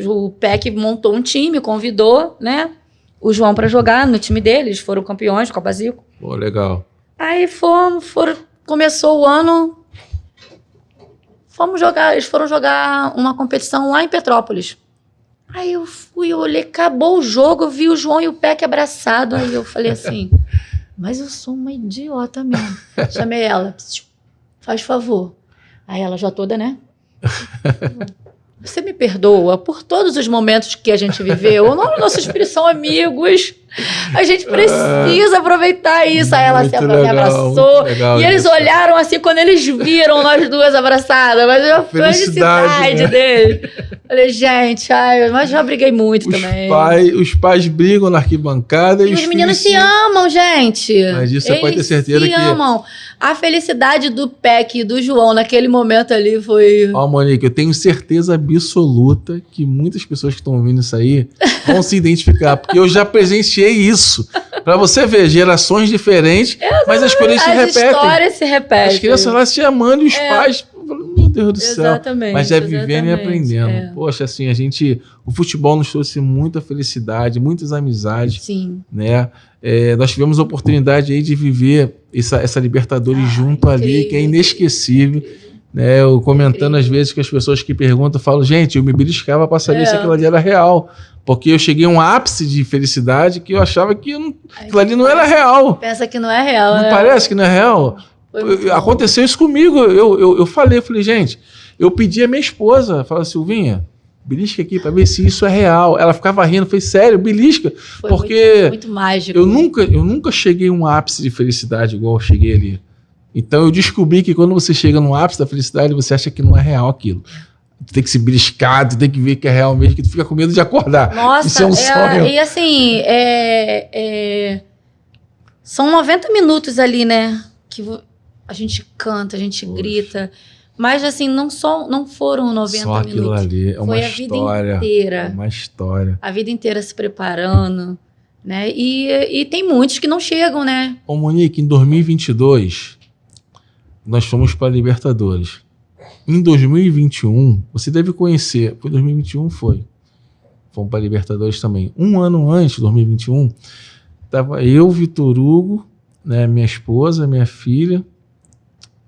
o Peck montou um time, convidou, né? O João para jogar no time dele, eles foram campeões da Copa Zico. Pô, legal. Aí começou o ano, eles foram jogar uma competição lá em Petrópolis. Aí eu olhei, acabou o jogo, eu vi o João e o Peck abraçados. Aí eu falei assim, mas eu sou uma idiota mesmo. Chamei ela, faz favor. Aí ela já toda, né? Você me perdoa por todos os momentos que a gente viveu. Nossos filhos são amigos. A gente precisa aproveitar isso. Aí ela me abraçou. E eles olharam assim quando eles viram nós duas abraçadas. Mas a felicidade dele. Falei, gente, mas já briguei muito também. Os pais brigam na arquibancada. E os meninos se amam, gente. Mas isso você pode ter certeza que... se amam. A felicidade do Peck e do João naquele momento ali foi... Ó, Monique, eu tenho certeza absoluta que muitas pessoas que estão ouvindo isso aí vão se identificar, porque eu já presenciei isso. Pra você ver, gerações diferentes, mas as coisas se repetem. As histórias se repetem. As crianças lá se amando e os pais... Meu Deus do céu. Mas é vivendo e aprendendo. Poxa, assim, o futebol nos trouxe muita felicidade, muitas amizades. Sim. Né? Nós tivemos a oportunidade aí de viver essa Libertadores junto ali, que é inesquecível. Né? Eu comentando às vezes que as pessoas que perguntam, eu falo, gente, eu me beliscava para saber se aquilo ali era real. Porque eu cheguei a um ápice de felicidade que eu achava que aquilo ali não era real. Pensa que não é real, né? Não parece que não é real? Aconteceu isso comigo. Eu falei, gente, eu pedi a minha esposa, falei, Silvinha, belisca aqui para ver se isso é real. Ela ficava rindo, falei, sério, belisca. Porque muito mágico. Eu nunca cheguei a um ápice de felicidade igual eu cheguei ali. Então eu descobri que quando você chega no ápice da felicidade, você acha que não é real aquilo. Tu tem que se beliscar, tu tem que ver que é real mesmo, que tu fica com medo de acordar. Nossa, isso é um sonho. E assim, são 90 minutos ali, né? Que a gente canta, a gente grita. Mas, assim, não foram 90 Só aquilo minutos. ali. É uma Foi a história. vida inteira. É uma história. A vida inteira se preparando, né? E tem muitos que não chegam, né? Ô, Monique, em 2022, nós fomos para a Libertadores. Em 2021, você deve conhecer. Foi 2021? Foi. Fomos para a Libertadores também. Um ano antes, 2021, estava eu, Vitor Hugo, né, minha esposa, minha filha,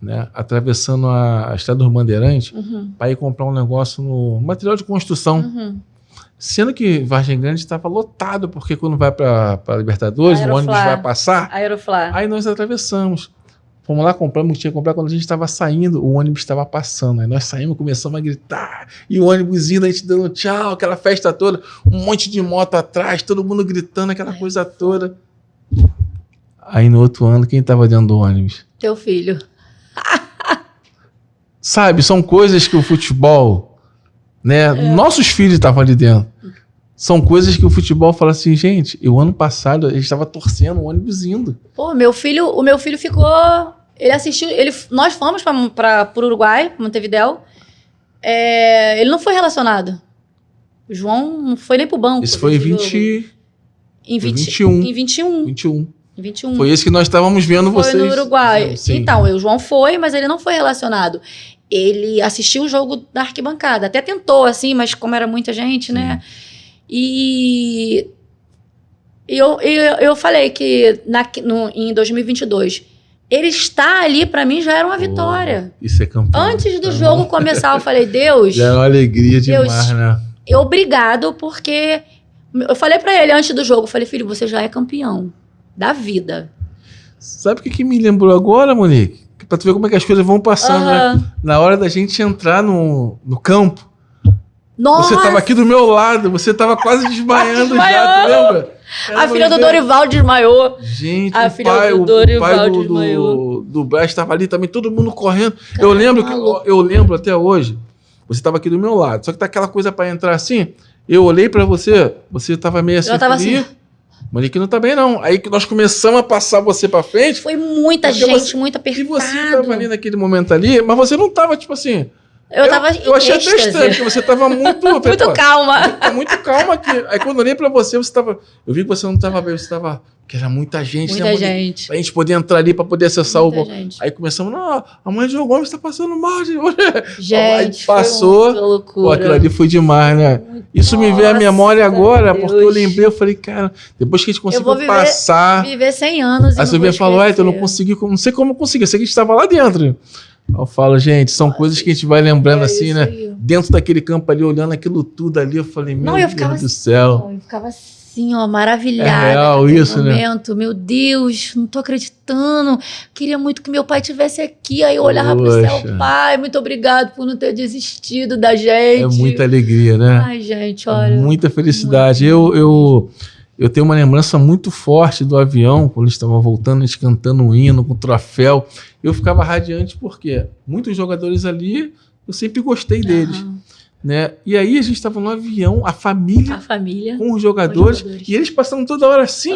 né, atravessando a Estrada dos Bandeirantes para ir comprar um negócio no material de construção. Sendo que Vargem Grande estava lotado, porque quando vai para a Libertadores, o ônibus vai passar. Aeroflá. Aí nós atravessamos. Fomos lá, compramos, tinha que comprar. Quando a gente estava saindo, o ônibus estava passando. Aí nós saímos, começamos a gritar. E o ônibus indo, a gente dando tchau, aquela festa toda. Um monte de moto atrás, todo mundo gritando, aquela coisa toda. Aí no outro ano, quem estava dentro do ônibus? Teu filho. Sabe, são coisas que o futebol, né? Nossos filhos estavam ali dentro. São coisas que o futebol fala assim, gente, o ano passado a gente estava torcendo o ônibus indo. Pô, o meu filho ficou... Ele assistiu... Nós fomos para o Uruguai, para Montevidéu. Ele não foi relacionado. O João não foi nem pro banco. Esse foi em 21. Em 21. 21. Em 21. Foi esse que nós estávamos vendo Foi vocês. no Uruguai. Sim. Então, o João foi, mas ele não foi relacionado. Ele assistiu o jogo da arquibancada. Até tentou, assim, mas como era muita gente, né? E eu falei que em 2022, ele estar ali, pra mim, já era uma vitória. Isso é campeão. Antes do jogo começar, eu falei, Deus... Já é uma alegria demais, né? Obrigado, porque... Eu falei pra ele antes do jogo, eu falei, filho, você já é campeão da vida. Sabe o que me lembrou agora, Monique? Pra tu ver como é que as coisas vão passando, né? Na hora da gente entrar no campo. Nossa! Você tava aqui do meu lado, você tava quase desmaiando já, tu lembra? A filha do Dorival desmaiou. Gente, a filha do Dorival desmaiou. Do Brás estava ali também, todo mundo correndo. Eu lembro até hoje, você tava aqui do meu lado, só que tá aquela coisa para entrar assim, eu olhei para você tava meio assim. Eu tava assim. Monique não tá bem não. Aí que nós começamos a passar você para frente. Foi muita gente, muito apertado. E você tava ali naquele momento ali, mas você não tava tipo assim... Eu achei até estranho, porque você tava muito... muito calma. Muito calma aqui. Aí quando eu olhei pra você tava... Eu vi que você não tava bem, você tava... Porque era muita gente, muita né? gente. Pra gente poder entrar ali, pra poder acessar muita o... Gente. Aí começamos, não, a mãe de João Gomes tá passando mal. Gente, passou. Foi loucura. Pô, aquilo ali foi demais, né? Isso me veio à memória agora, Deus. porque eu lembrei, eu falei, cara, depois que a gente conseguiu passar... viver 100 anos. Aí você veio e falou, eu não consegui, não sei como eu consegui, eu sei que a gente tava lá dentro. Eu falo, gente, são coisas que a gente vai lembrando assim, né? Aí. Dentro daquele campo ali, olhando aquilo tudo ali, eu falei, meu Deus do céu. Eu ficava assim, ó, maravilhada. É real isso, momento. Né? Meu Deus, não tô acreditando. Queria muito que meu pai estivesse aqui. Aí eu olhava pro céu, pai, muito obrigado por não ter desistido da gente. É muita alegria, né? Ai, gente, olha. Muita felicidade. Eu tenho uma lembrança muito forte do avião, quando a gente estava voltando, a gente cantando um hino com troféu. Eu ficava radiante porque muitos jogadores ali, eu sempre gostei deles. Né? E aí a gente estava no avião, a família com os jogadores, e eles passando toda hora assim.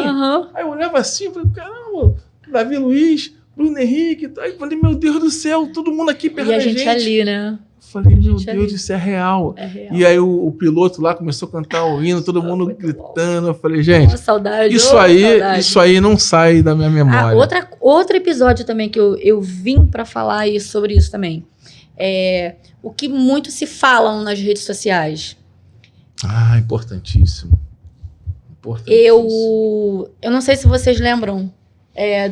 Aí eu olhava assim e falei, caramba, Davi Luiz, Bruno Henrique. Aí eu falei, meu Deus do céu, todo mundo aqui perto da gente. E a gente ali, né? Falei, meu Deus, isso é real. E aí o piloto lá começou a cantar o hino, todo mundo gritando. Eu falei, gente, saudade, isso aí não sai da minha memória. Outro episódio também que eu vim para falar sobre isso também. O que muito se falam nas redes sociais. Importantíssimo. Eu não sei se vocês lembram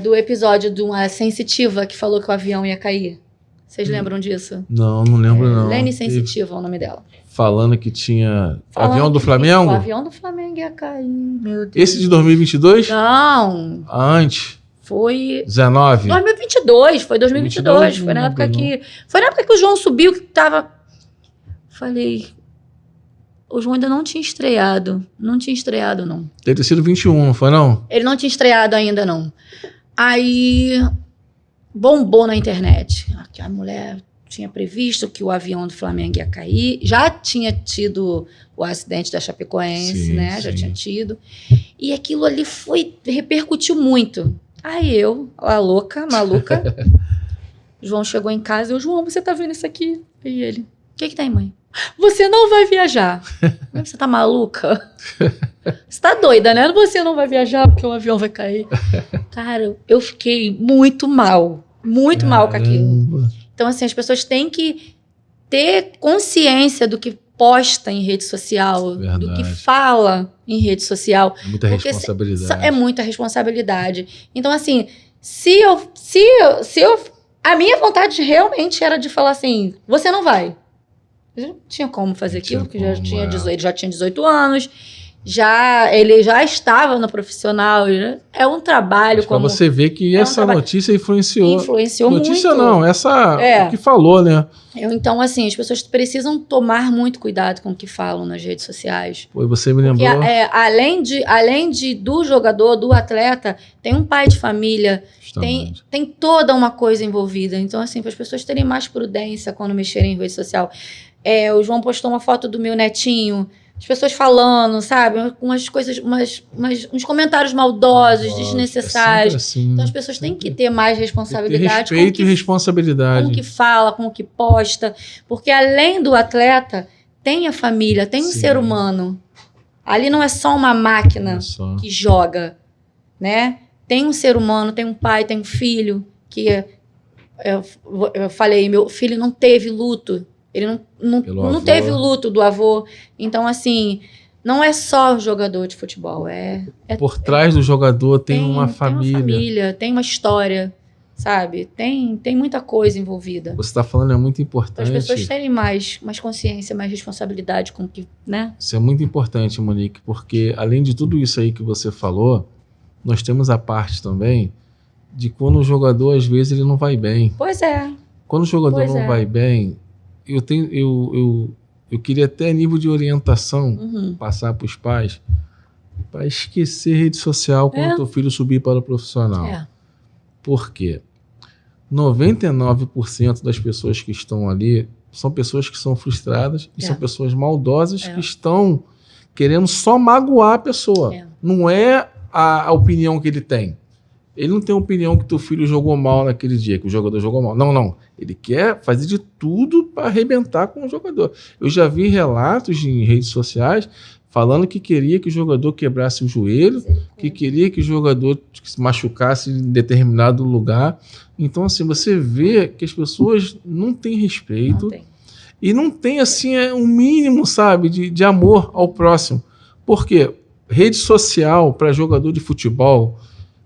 do episódio de uma sensitiva que falou que o avião ia cair. Vocês lembram disso? Não lembro não. Lene Sensitiva é o nome dela. Falando que tinha... Avião do Flamengo? O avião do Flamengo ia cair, meu Deus. Esse de 2022? Não. Antes? Foi... 19? 2022, foi 2022. Foi na época que o João subiu, que tava... Falei... O João ainda não tinha estreado. Não tinha estreado, não. Deve ter sido 21, não foi não? Ele não tinha estreado ainda, não. Aí... bombou na internet. Que a mulher tinha previsto que o avião do Flamengo ia cair. Já tinha tido o acidente da Chapecoense, né? Já tinha tido. E aquilo ali repercutiu muito. Aí eu, a louca, maluca, O João chegou em casa e eu, João, você tá vendo isso aqui? E ele, o que tem, mãe? Você não vai viajar. Você tá maluca? Você tá doida, né? Você não vai viajar porque o avião vai cair. Cara, eu fiquei muito mal com aquilo. Então, assim, as pessoas têm que ter consciência do que posta em rede social, do que fala em rede social. É muita responsabilidade. É muita responsabilidade. Então, assim, a minha vontade realmente era de falar assim, você não vai. Eu não tinha como fazer aquilo, porque já tinha 18 anos, ele já estava no profissional, é um trabalho. Mas como pra você ver que essa notícia influenciou notícia muito. Não, o que falou, né? Então, assim, as pessoas precisam tomar muito cuidado com o que falam nas redes sociais. Pô, você me lembrou. Porque, além do jogador, do atleta, tem um pai de família, tem toda uma coisa envolvida. Então, assim, para as pessoas terem mais prudência quando mexerem em rede social. O João postou uma foto do meu netinho, as pessoas falando, sabe? Umas coisas, uns comentários maldosos, desnecessários. Assim, então as pessoas têm que ter mais responsabilidade. Ter respeito e responsabilidade. Com o que fala, com o que posta. Porque além do atleta, tem a família, tem um ser humano. Ali não é só uma máquina que joga, né? Tem um ser humano, tem um pai, tem um filho. Que eu falei, meu filho não teve luto. Ele não teve o luto do avô. Então, assim, não é só o jogador de futebol. Por trás do jogador tem uma família. Tem uma família, tem uma história, sabe? Tem muita coisa envolvida. Você está falando, é muito importante. As pessoas terem mais consciência, mais responsabilidade com o que, né? Isso é muito importante, Monique, porque além de tudo isso aí que você falou, nós temos a parte também de quando o jogador, às vezes, ele não vai bem. Pois é. Quando o jogador não vai bem... Eu queria até a nível de orientação passar para os pais para esquecer rede social quando o teu filho subir para o profissional. Por quê? 99% das pessoas que estão ali são pessoas que são frustradas e são pessoas maldosas que estão querendo só magoar a pessoa. Não é a opinião que ele tem. Ele não tem a opinião que teu filho jogou mal naquele dia, que o jogador jogou mal. Não. Ele quer fazer de tudo para arrebentar com o jogador. Eu já vi relatos em redes sociais falando que queria que o jogador quebrasse o joelho, que queria que o jogador se machucasse em determinado lugar. Então, assim, você vê que as pessoas não têm respeito e não tem, assim, um mínimo, sabe, de amor ao próximo. Por quê? Rede social para jogador de futebol...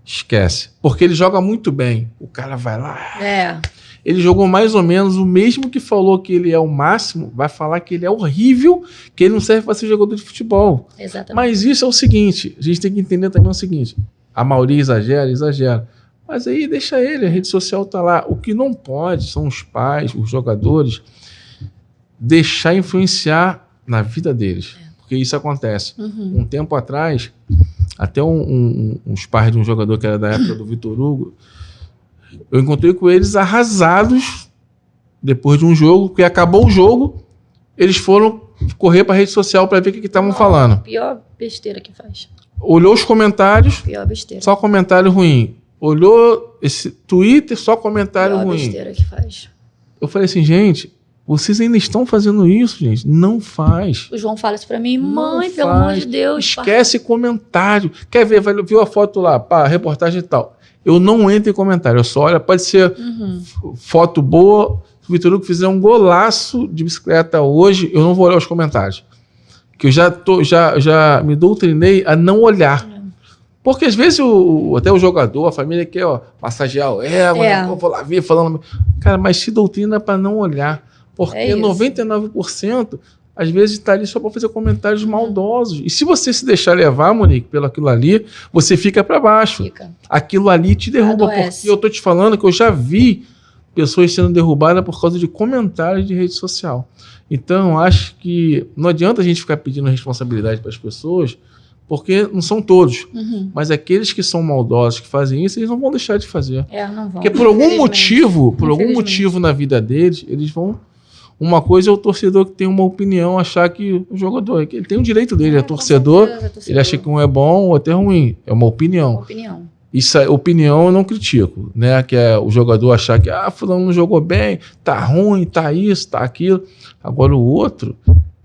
Esquece. Porque ele joga muito bem. O cara vai lá. Ele jogou mais ou menos o mesmo que falou que ele é o máximo, vai falar que ele é horrível, que ele não serve para ser jogador de futebol. Exatamente. Mas isso é o seguinte, a gente tem que entender também o seguinte, a maioria exagera. Mas aí deixa ele, a rede social tá lá. O que não pode são os pais, os jogadores, deixar influenciar na vida deles. Porque isso acontece. Um tempo atrás... Até uns pais de um jogador que era da época do Vitor Hugo, eu encontrei com eles arrasados depois de um jogo, porque acabou o jogo, eles foram correr para a rede social para ver o que estavam falando. Pior besteira que faz. Olhou os comentários, pior besteira. Só comentário ruim. Olhou esse Twitter, só comentário ruim. Pior besteira que faz. Eu falei assim, gente... Vocês ainda estão fazendo isso, gente? Não faz. O João fala isso pra mim, mãe, pelo amor de Deus. Esquece comentário. Quer ver? Viu a foto lá, pá, reportagem e tal. Eu não entro em comentário, eu só olho, pode ser foto boa. Se o Vitor Hugo fizer um golaço de bicicleta hoje, eu não vou olhar os comentários. Que eu já me doutrinei a não olhar. Porque às vezes até o jogador, a família quer massagear o ego, eu vou lá ver falando. Cara, mas se doutrina para não olhar. Porque 99% às vezes está ali só para fazer comentários maldosos. E se você se deixar levar, Monique, pelo aquilo ali, você fica para baixo. Aquilo ali te derruba. Adoece. Porque eu tô te falando que eu já vi pessoas sendo derrubadas por causa de comentários de rede social. Então, acho que não adianta a gente ficar pedindo responsabilidade para as pessoas, porque não são todos. Mas aqueles que são maldosos, que fazem isso, eles não vão deixar de fazer. Não vão. Porque por algum motivo na vida deles, eles vão... Uma coisa é o torcedor que tem uma opinião, achar que o jogador, ele tem o direito dele, é torcedor, ele acha que um é bom, o outro é ruim. É uma opinião. Isso, opinião eu não critico, né? Que é o jogador achar que fulano não jogou bem, tá ruim, tá isso, tá aquilo. Agora o outro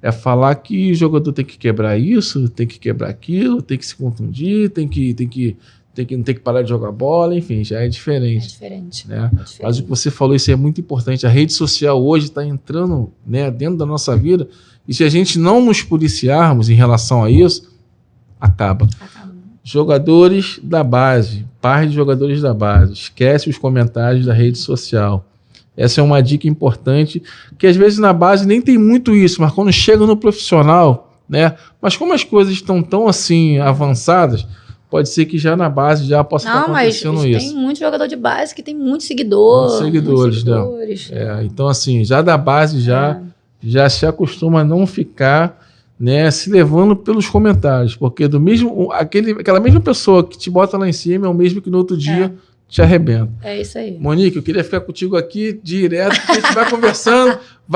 é falar que o jogador tem que quebrar isso, tem que quebrar aquilo, tem que se contundir, não tem que parar de jogar bola, enfim, já é diferente. É diferente. Né? É diferente. Mas o que você falou, isso é muito importante. A rede social hoje está entrando, né, dentro da nossa vida, e se a gente não nos policiarmos em relação a isso, acaba. Jogadores da base, pais de jogadores da base, esquece os comentários da rede social. Essa é uma dica importante, que às vezes na base nem tem muito isso, mas quando chega no profissional, né? Mas como as coisas estão tão assim avançadas, pode ser que já na base já possa estar acontecendo isso. Tem muito jogador de base que tem muitos seguidores. Muitos seguidores. Né? Então assim, já da base já se acostuma a não ficar, né, se levando pelos comentários, porque aquela mesma pessoa que te bota lá em cima é o mesmo que no outro dia te arrebenta. É isso aí. Monique, eu queria ficar contigo aqui direto, porque a gente vai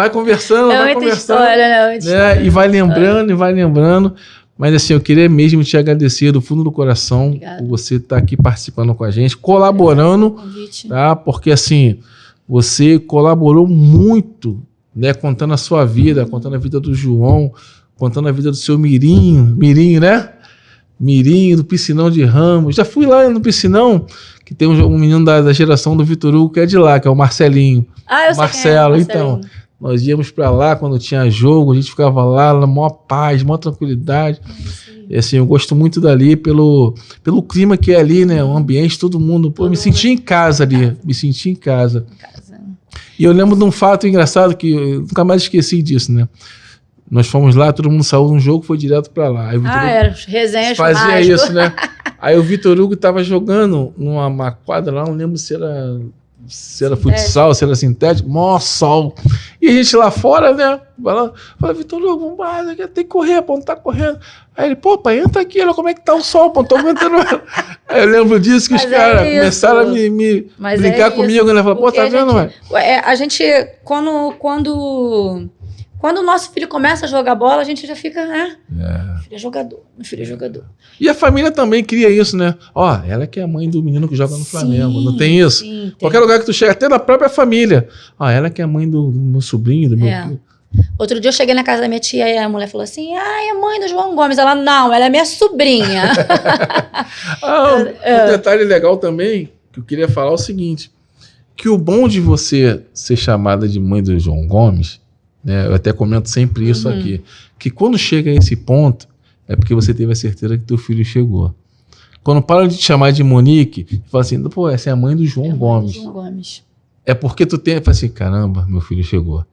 conversando, História, né, e vai lembrando. Mas assim, eu queria mesmo te agradecer do fundo do coração. Obrigada. Por você estar aqui participando com a gente, colaborando, tá? Porque assim, você colaborou muito, né, contando a sua vida, contando a vida do João, contando a vida do seu Mirinho, né? Mirinho, do Piscinão de Ramos. Já fui lá no Piscinão, que tem um menino da geração do Vitor Hugo, que é de lá, que é o Marcelinho. Eu Marcelo. Sei quem é, então, nós íamos para lá quando tinha jogo, a gente ficava lá na maior paz, maior tranquilidade. E assim, eu gosto muito dali pelo clima que é ali, né? O ambiente, todo mundo. Pô, me senti em casa ali, E eu lembro de um fato engraçado que eu nunca mais esqueci disso, né? Nós fomos lá, todo mundo saiu de um jogo, foi direto pra lá. Aí o Vitor Hugo era resenha, fazia churrasco. isso, né? Aí o Vitor Hugo tava jogando numa quadra lá, não lembro se era futsal, se era sintético, mó sol. E a gente lá fora, né? Fala, Vitor Hugo, vamos lá, tem que correr, pô, não tá correndo. Aí ele, pô, pai, entra aqui, olha como é que tá o sol, pô, não tô aguentando. Aí eu lembro disso que os caras começaram a me brincar comigo, né? Falaram, pô, tá vendo, mano? A gente, quando o nosso filho começa a jogar bola, a gente já fica, né? Meu filho é jogador. E a família também cria isso, né? Ela que é a mãe do menino que joga no Flamengo, não tem isso? Sim, qualquer lugar que tu chega, até da própria família. Ela que é a mãe do meu sobrinho, do meu filho. Outro dia eu cheguei na casa da minha tia e a mulher falou assim, é a mãe do João Gomes. Ela, não, ela é minha sobrinha. Um detalhe legal também, que eu queria falar é o seguinte, que o bom de você ser chamada de mãe do João Gomes, né, eu até comento sempre isso aqui, que quando chega a esse ponto, é porque você teve a certeza que teu filho chegou. Quando para de te chamar de Monique, fala assim, pô, essa é a mãe do João Gomes. É porque tu fala assim, caramba, meu filho chegou.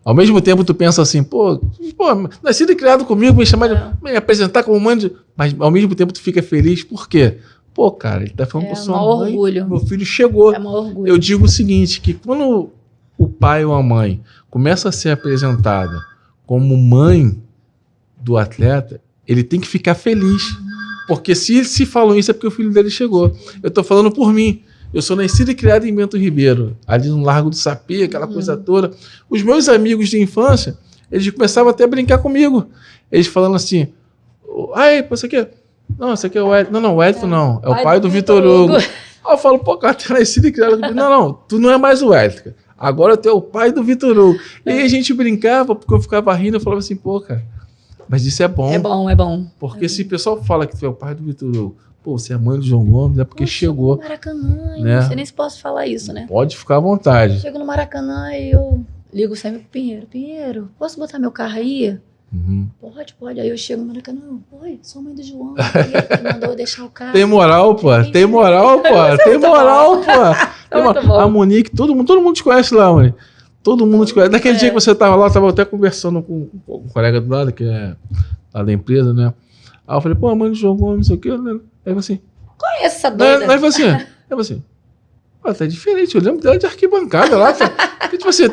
Ao mesmo tempo tu pensa assim, pô, nascido e criado comigo, me apresentar como mãe de... Mas ao mesmo tempo tu fica feliz, por quê? Pô, cara, ele tá falando pra sua mãe, orgulho. Meu filho chegou. É um orgulho. Eu digo o seguinte, que quando o pai ou a mãe começa a ser apresentada como mãe do atleta, ele tem que ficar feliz. Porque se falam isso é porque o filho dele chegou. Eu tô falando por mim. Eu sou nascido e criado em Bento Ribeiro, ali no Largo do Sapê, aquela coisa toda. Os meus amigos de infância, eles começavam até a brincar comigo. Eles falando assim, isso aqui... Não, esse aqui é o Edson. Não, o Edson não. É o pai do Vitor Hugo. Aí eu falo, pô, cara, tu é nascido e criado. Não, tu não é mais o Edson. Agora tu é o pai do Vitor Hugo. E aí a gente brincava, porque eu ficava rindo, eu falava assim, pô, cara, mas isso é bom. É bom. Porque se o pessoal fala que tu é o pai do Vitor Hugo, pô, você é mãe do João Gomes, é porque chegou. No Maracanã, né? Não sei nem se posso falar isso, né? Pode ficar à vontade. Chego no Maracanã e eu ligo sempre pro Pinheiro, posso botar meu carro aí? Pode. Aí eu chego no Maracanã, oi, sou mãe do João, que mandou deixar o carro. Tem moral, pô. A Monique, todo mundo te conhece lá, Monique. Todo mundo te conhece. Naquele dia que você tava lá, eu tava até conversando com um colega do lado, que é lá da empresa, né? Aí eu falei, pô, a mãe do João Gomes, não sei o quê. Aí eu falei assim... Conheço essa doida. Aí eu falei assim, pô, tá diferente, eu lembro dela de arquibancada lá, porque tipo assim...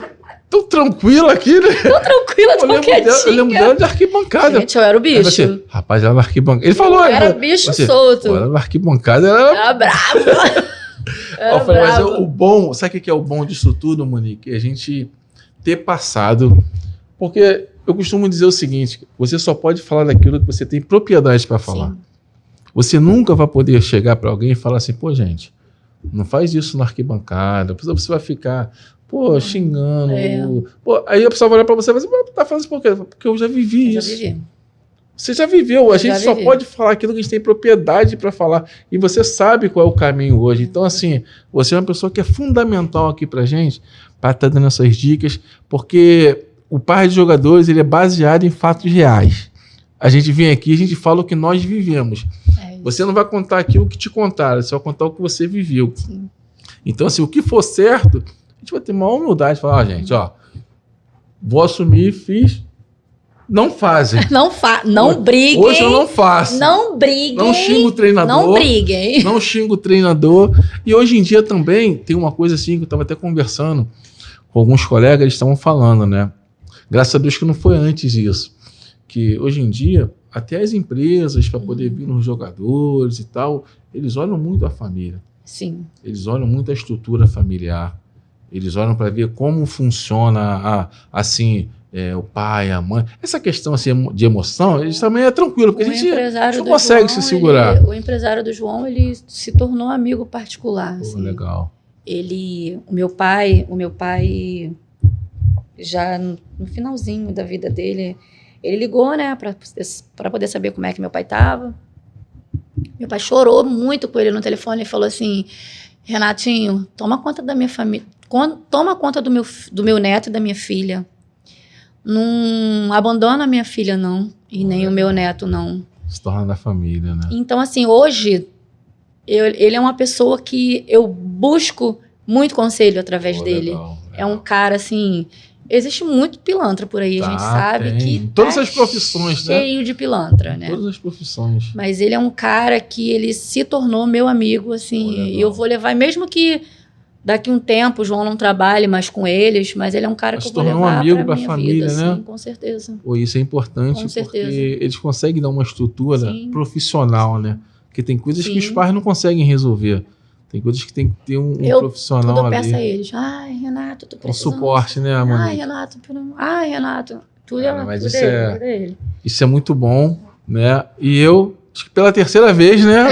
Tão tranquila aqui, né? Tão tranquila, tão quietinha. Eu lembro dela de arquibancada. Gente, eu era o bicho. Você, rapaz, ela na arquibancada. Ele falou, eu era bicho solto. Ela na arquibancada, ela era brava. Eu falei, mas o bom, sabe o que é o bom disso tudo, Monique? É a gente ter passado. Porque eu costumo dizer o seguinte: você só pode falar daquilo que você tem propriedade para falar. Você nunca vai poder chegar para alguém e falar assim, pô, gente, não faz isso na arquibancada, você vai ficar, pô, xingando. Pô, aí a pessoa vai olhar para você e vai dizer, tá fazendo isso por quê? Porque eu já vivi isso. Você já viveu, a gente só pode falar aquilo que a gente tem propriedade para falar, e você sabe qual é o caminho hoje. Então, assim, você é uma pessoa que é fundamental aqui pra gente, para estar dando essas dicas, porque o Par de Jogadores, ele é baseado em fatos reais. A gente vem aqui, a gente fala o que nós vivemos. Você não vai contar aqui o que te contaram, você vai contar o que você viveu. Sim. Então, assim, o que for certo, a gente vai ter uma humildade de falar, gente, ó, vou assumir, fiz. Não fazem. Não briguem. Hoje eu não faço. Não briguem. Não xingo o treinador. Não briguem. Não xingo o treinador. E hoje em dia também tem uma coisa assim que eu estava até conversando com alguns colegas, eles estavam falando, né? Graças a Deus que não foi antes isso. Que hoje em dia, até as empresas, para poder vir nos jogadores e tal, eles olham muito a família. Sim. Eles olham muito a estrutura familiar. Eles olham para ver como funciona o pai, a mãe. Essa questão assim, de emoção, eles também é tranquilo, porque a gente não consegue se segurar. O empresário do João, ele se tornou amigo particular. Assim. Legal. O meu pai, já no finalzinho da vida dele, ele ligou, né, para poder saber como é que meu pai estava. Meu pai chorou muito com ele no telefone e falou assim, Renatinho, toma conta da minha família, toma conta do meu neto e da minha filha. Não abandona a minha filha, não. E nem o meu neto, não. Se torna da família, né? Então, assim, hoje, ele é uma pessoa que eu busco muito conselho através dele. Legal. É um cara, assim... Existe muito pilantra por aí, a gente sabe que todas as profissões, né? Cheio de pilantra, né? Todas as profissões. Mas ele é um cara que ele se tornou meu amigo, assim. E eu vou levar, mesmo que... Daqui um tempo o João não trabalhe mais com eles, mas ele é um cara que eu vou levar um amigo para a família, vida, né? Sim, com certeza. Pô, isso é importante, porque eles conseguem dar uma estrutura profissional, né? Porque tem coisas que os pais não conseguem resolver. Tem coisas que tem que ter um profissional ali. Eu peço a eles. Ai, Renato, tô precisando. Um suporte, né, Monique? Ai, Renato. Tudo é ele. Isso é muito bom, né? E eu... Acho que pela terceira vez, né?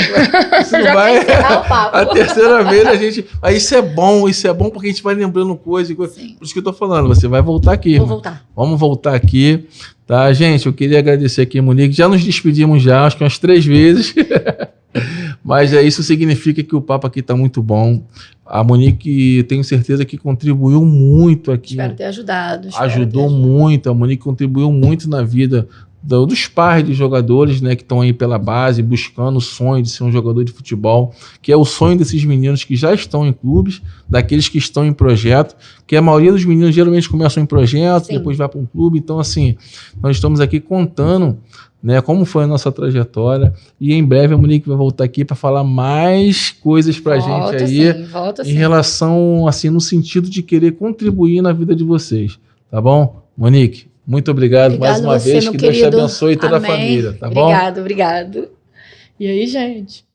Já vai encerrar o papo. A terceira vez a gente... Mas isso é bom porque a gente vai lembrando coisa. Por isso que eu tô falando, você vai voltar aqui. Vou voltar. Vamos voltar aqui, tá? Gente, eu queria agradecer aqui a Monique. Já nos despedimos acho que umas 3 vezes. Mas isso significa que o papo aqui tá muito bom. A Monique, tenho certeza que contribuiu muito aqui. Espero ter ajudado. Ajudou muito. A Monique contribuiu muito na vida dos pais de jogadores, né, que estão aí pela base, buscando o sonho de ser um jogador de futebol, que é o sonho desses meninos que já estão em clubes, daqueles que estão em projeto, que a maioria dos meninos geralmente começam em projeto, depois vai para um clube. Então, assim, nós estamos aqui contando, né, como foi a nossa trajetória, e em breve a Monique vai voltar aqui para falar mais coisas para a gente aí, em relação, assim, no sentido de querer contribuir na vida de vocês, tá bom? Monique, muito obrigado mais uma vez, que Deus te abençoe e toda a família, tá bom? Obrigado. E aí, gente?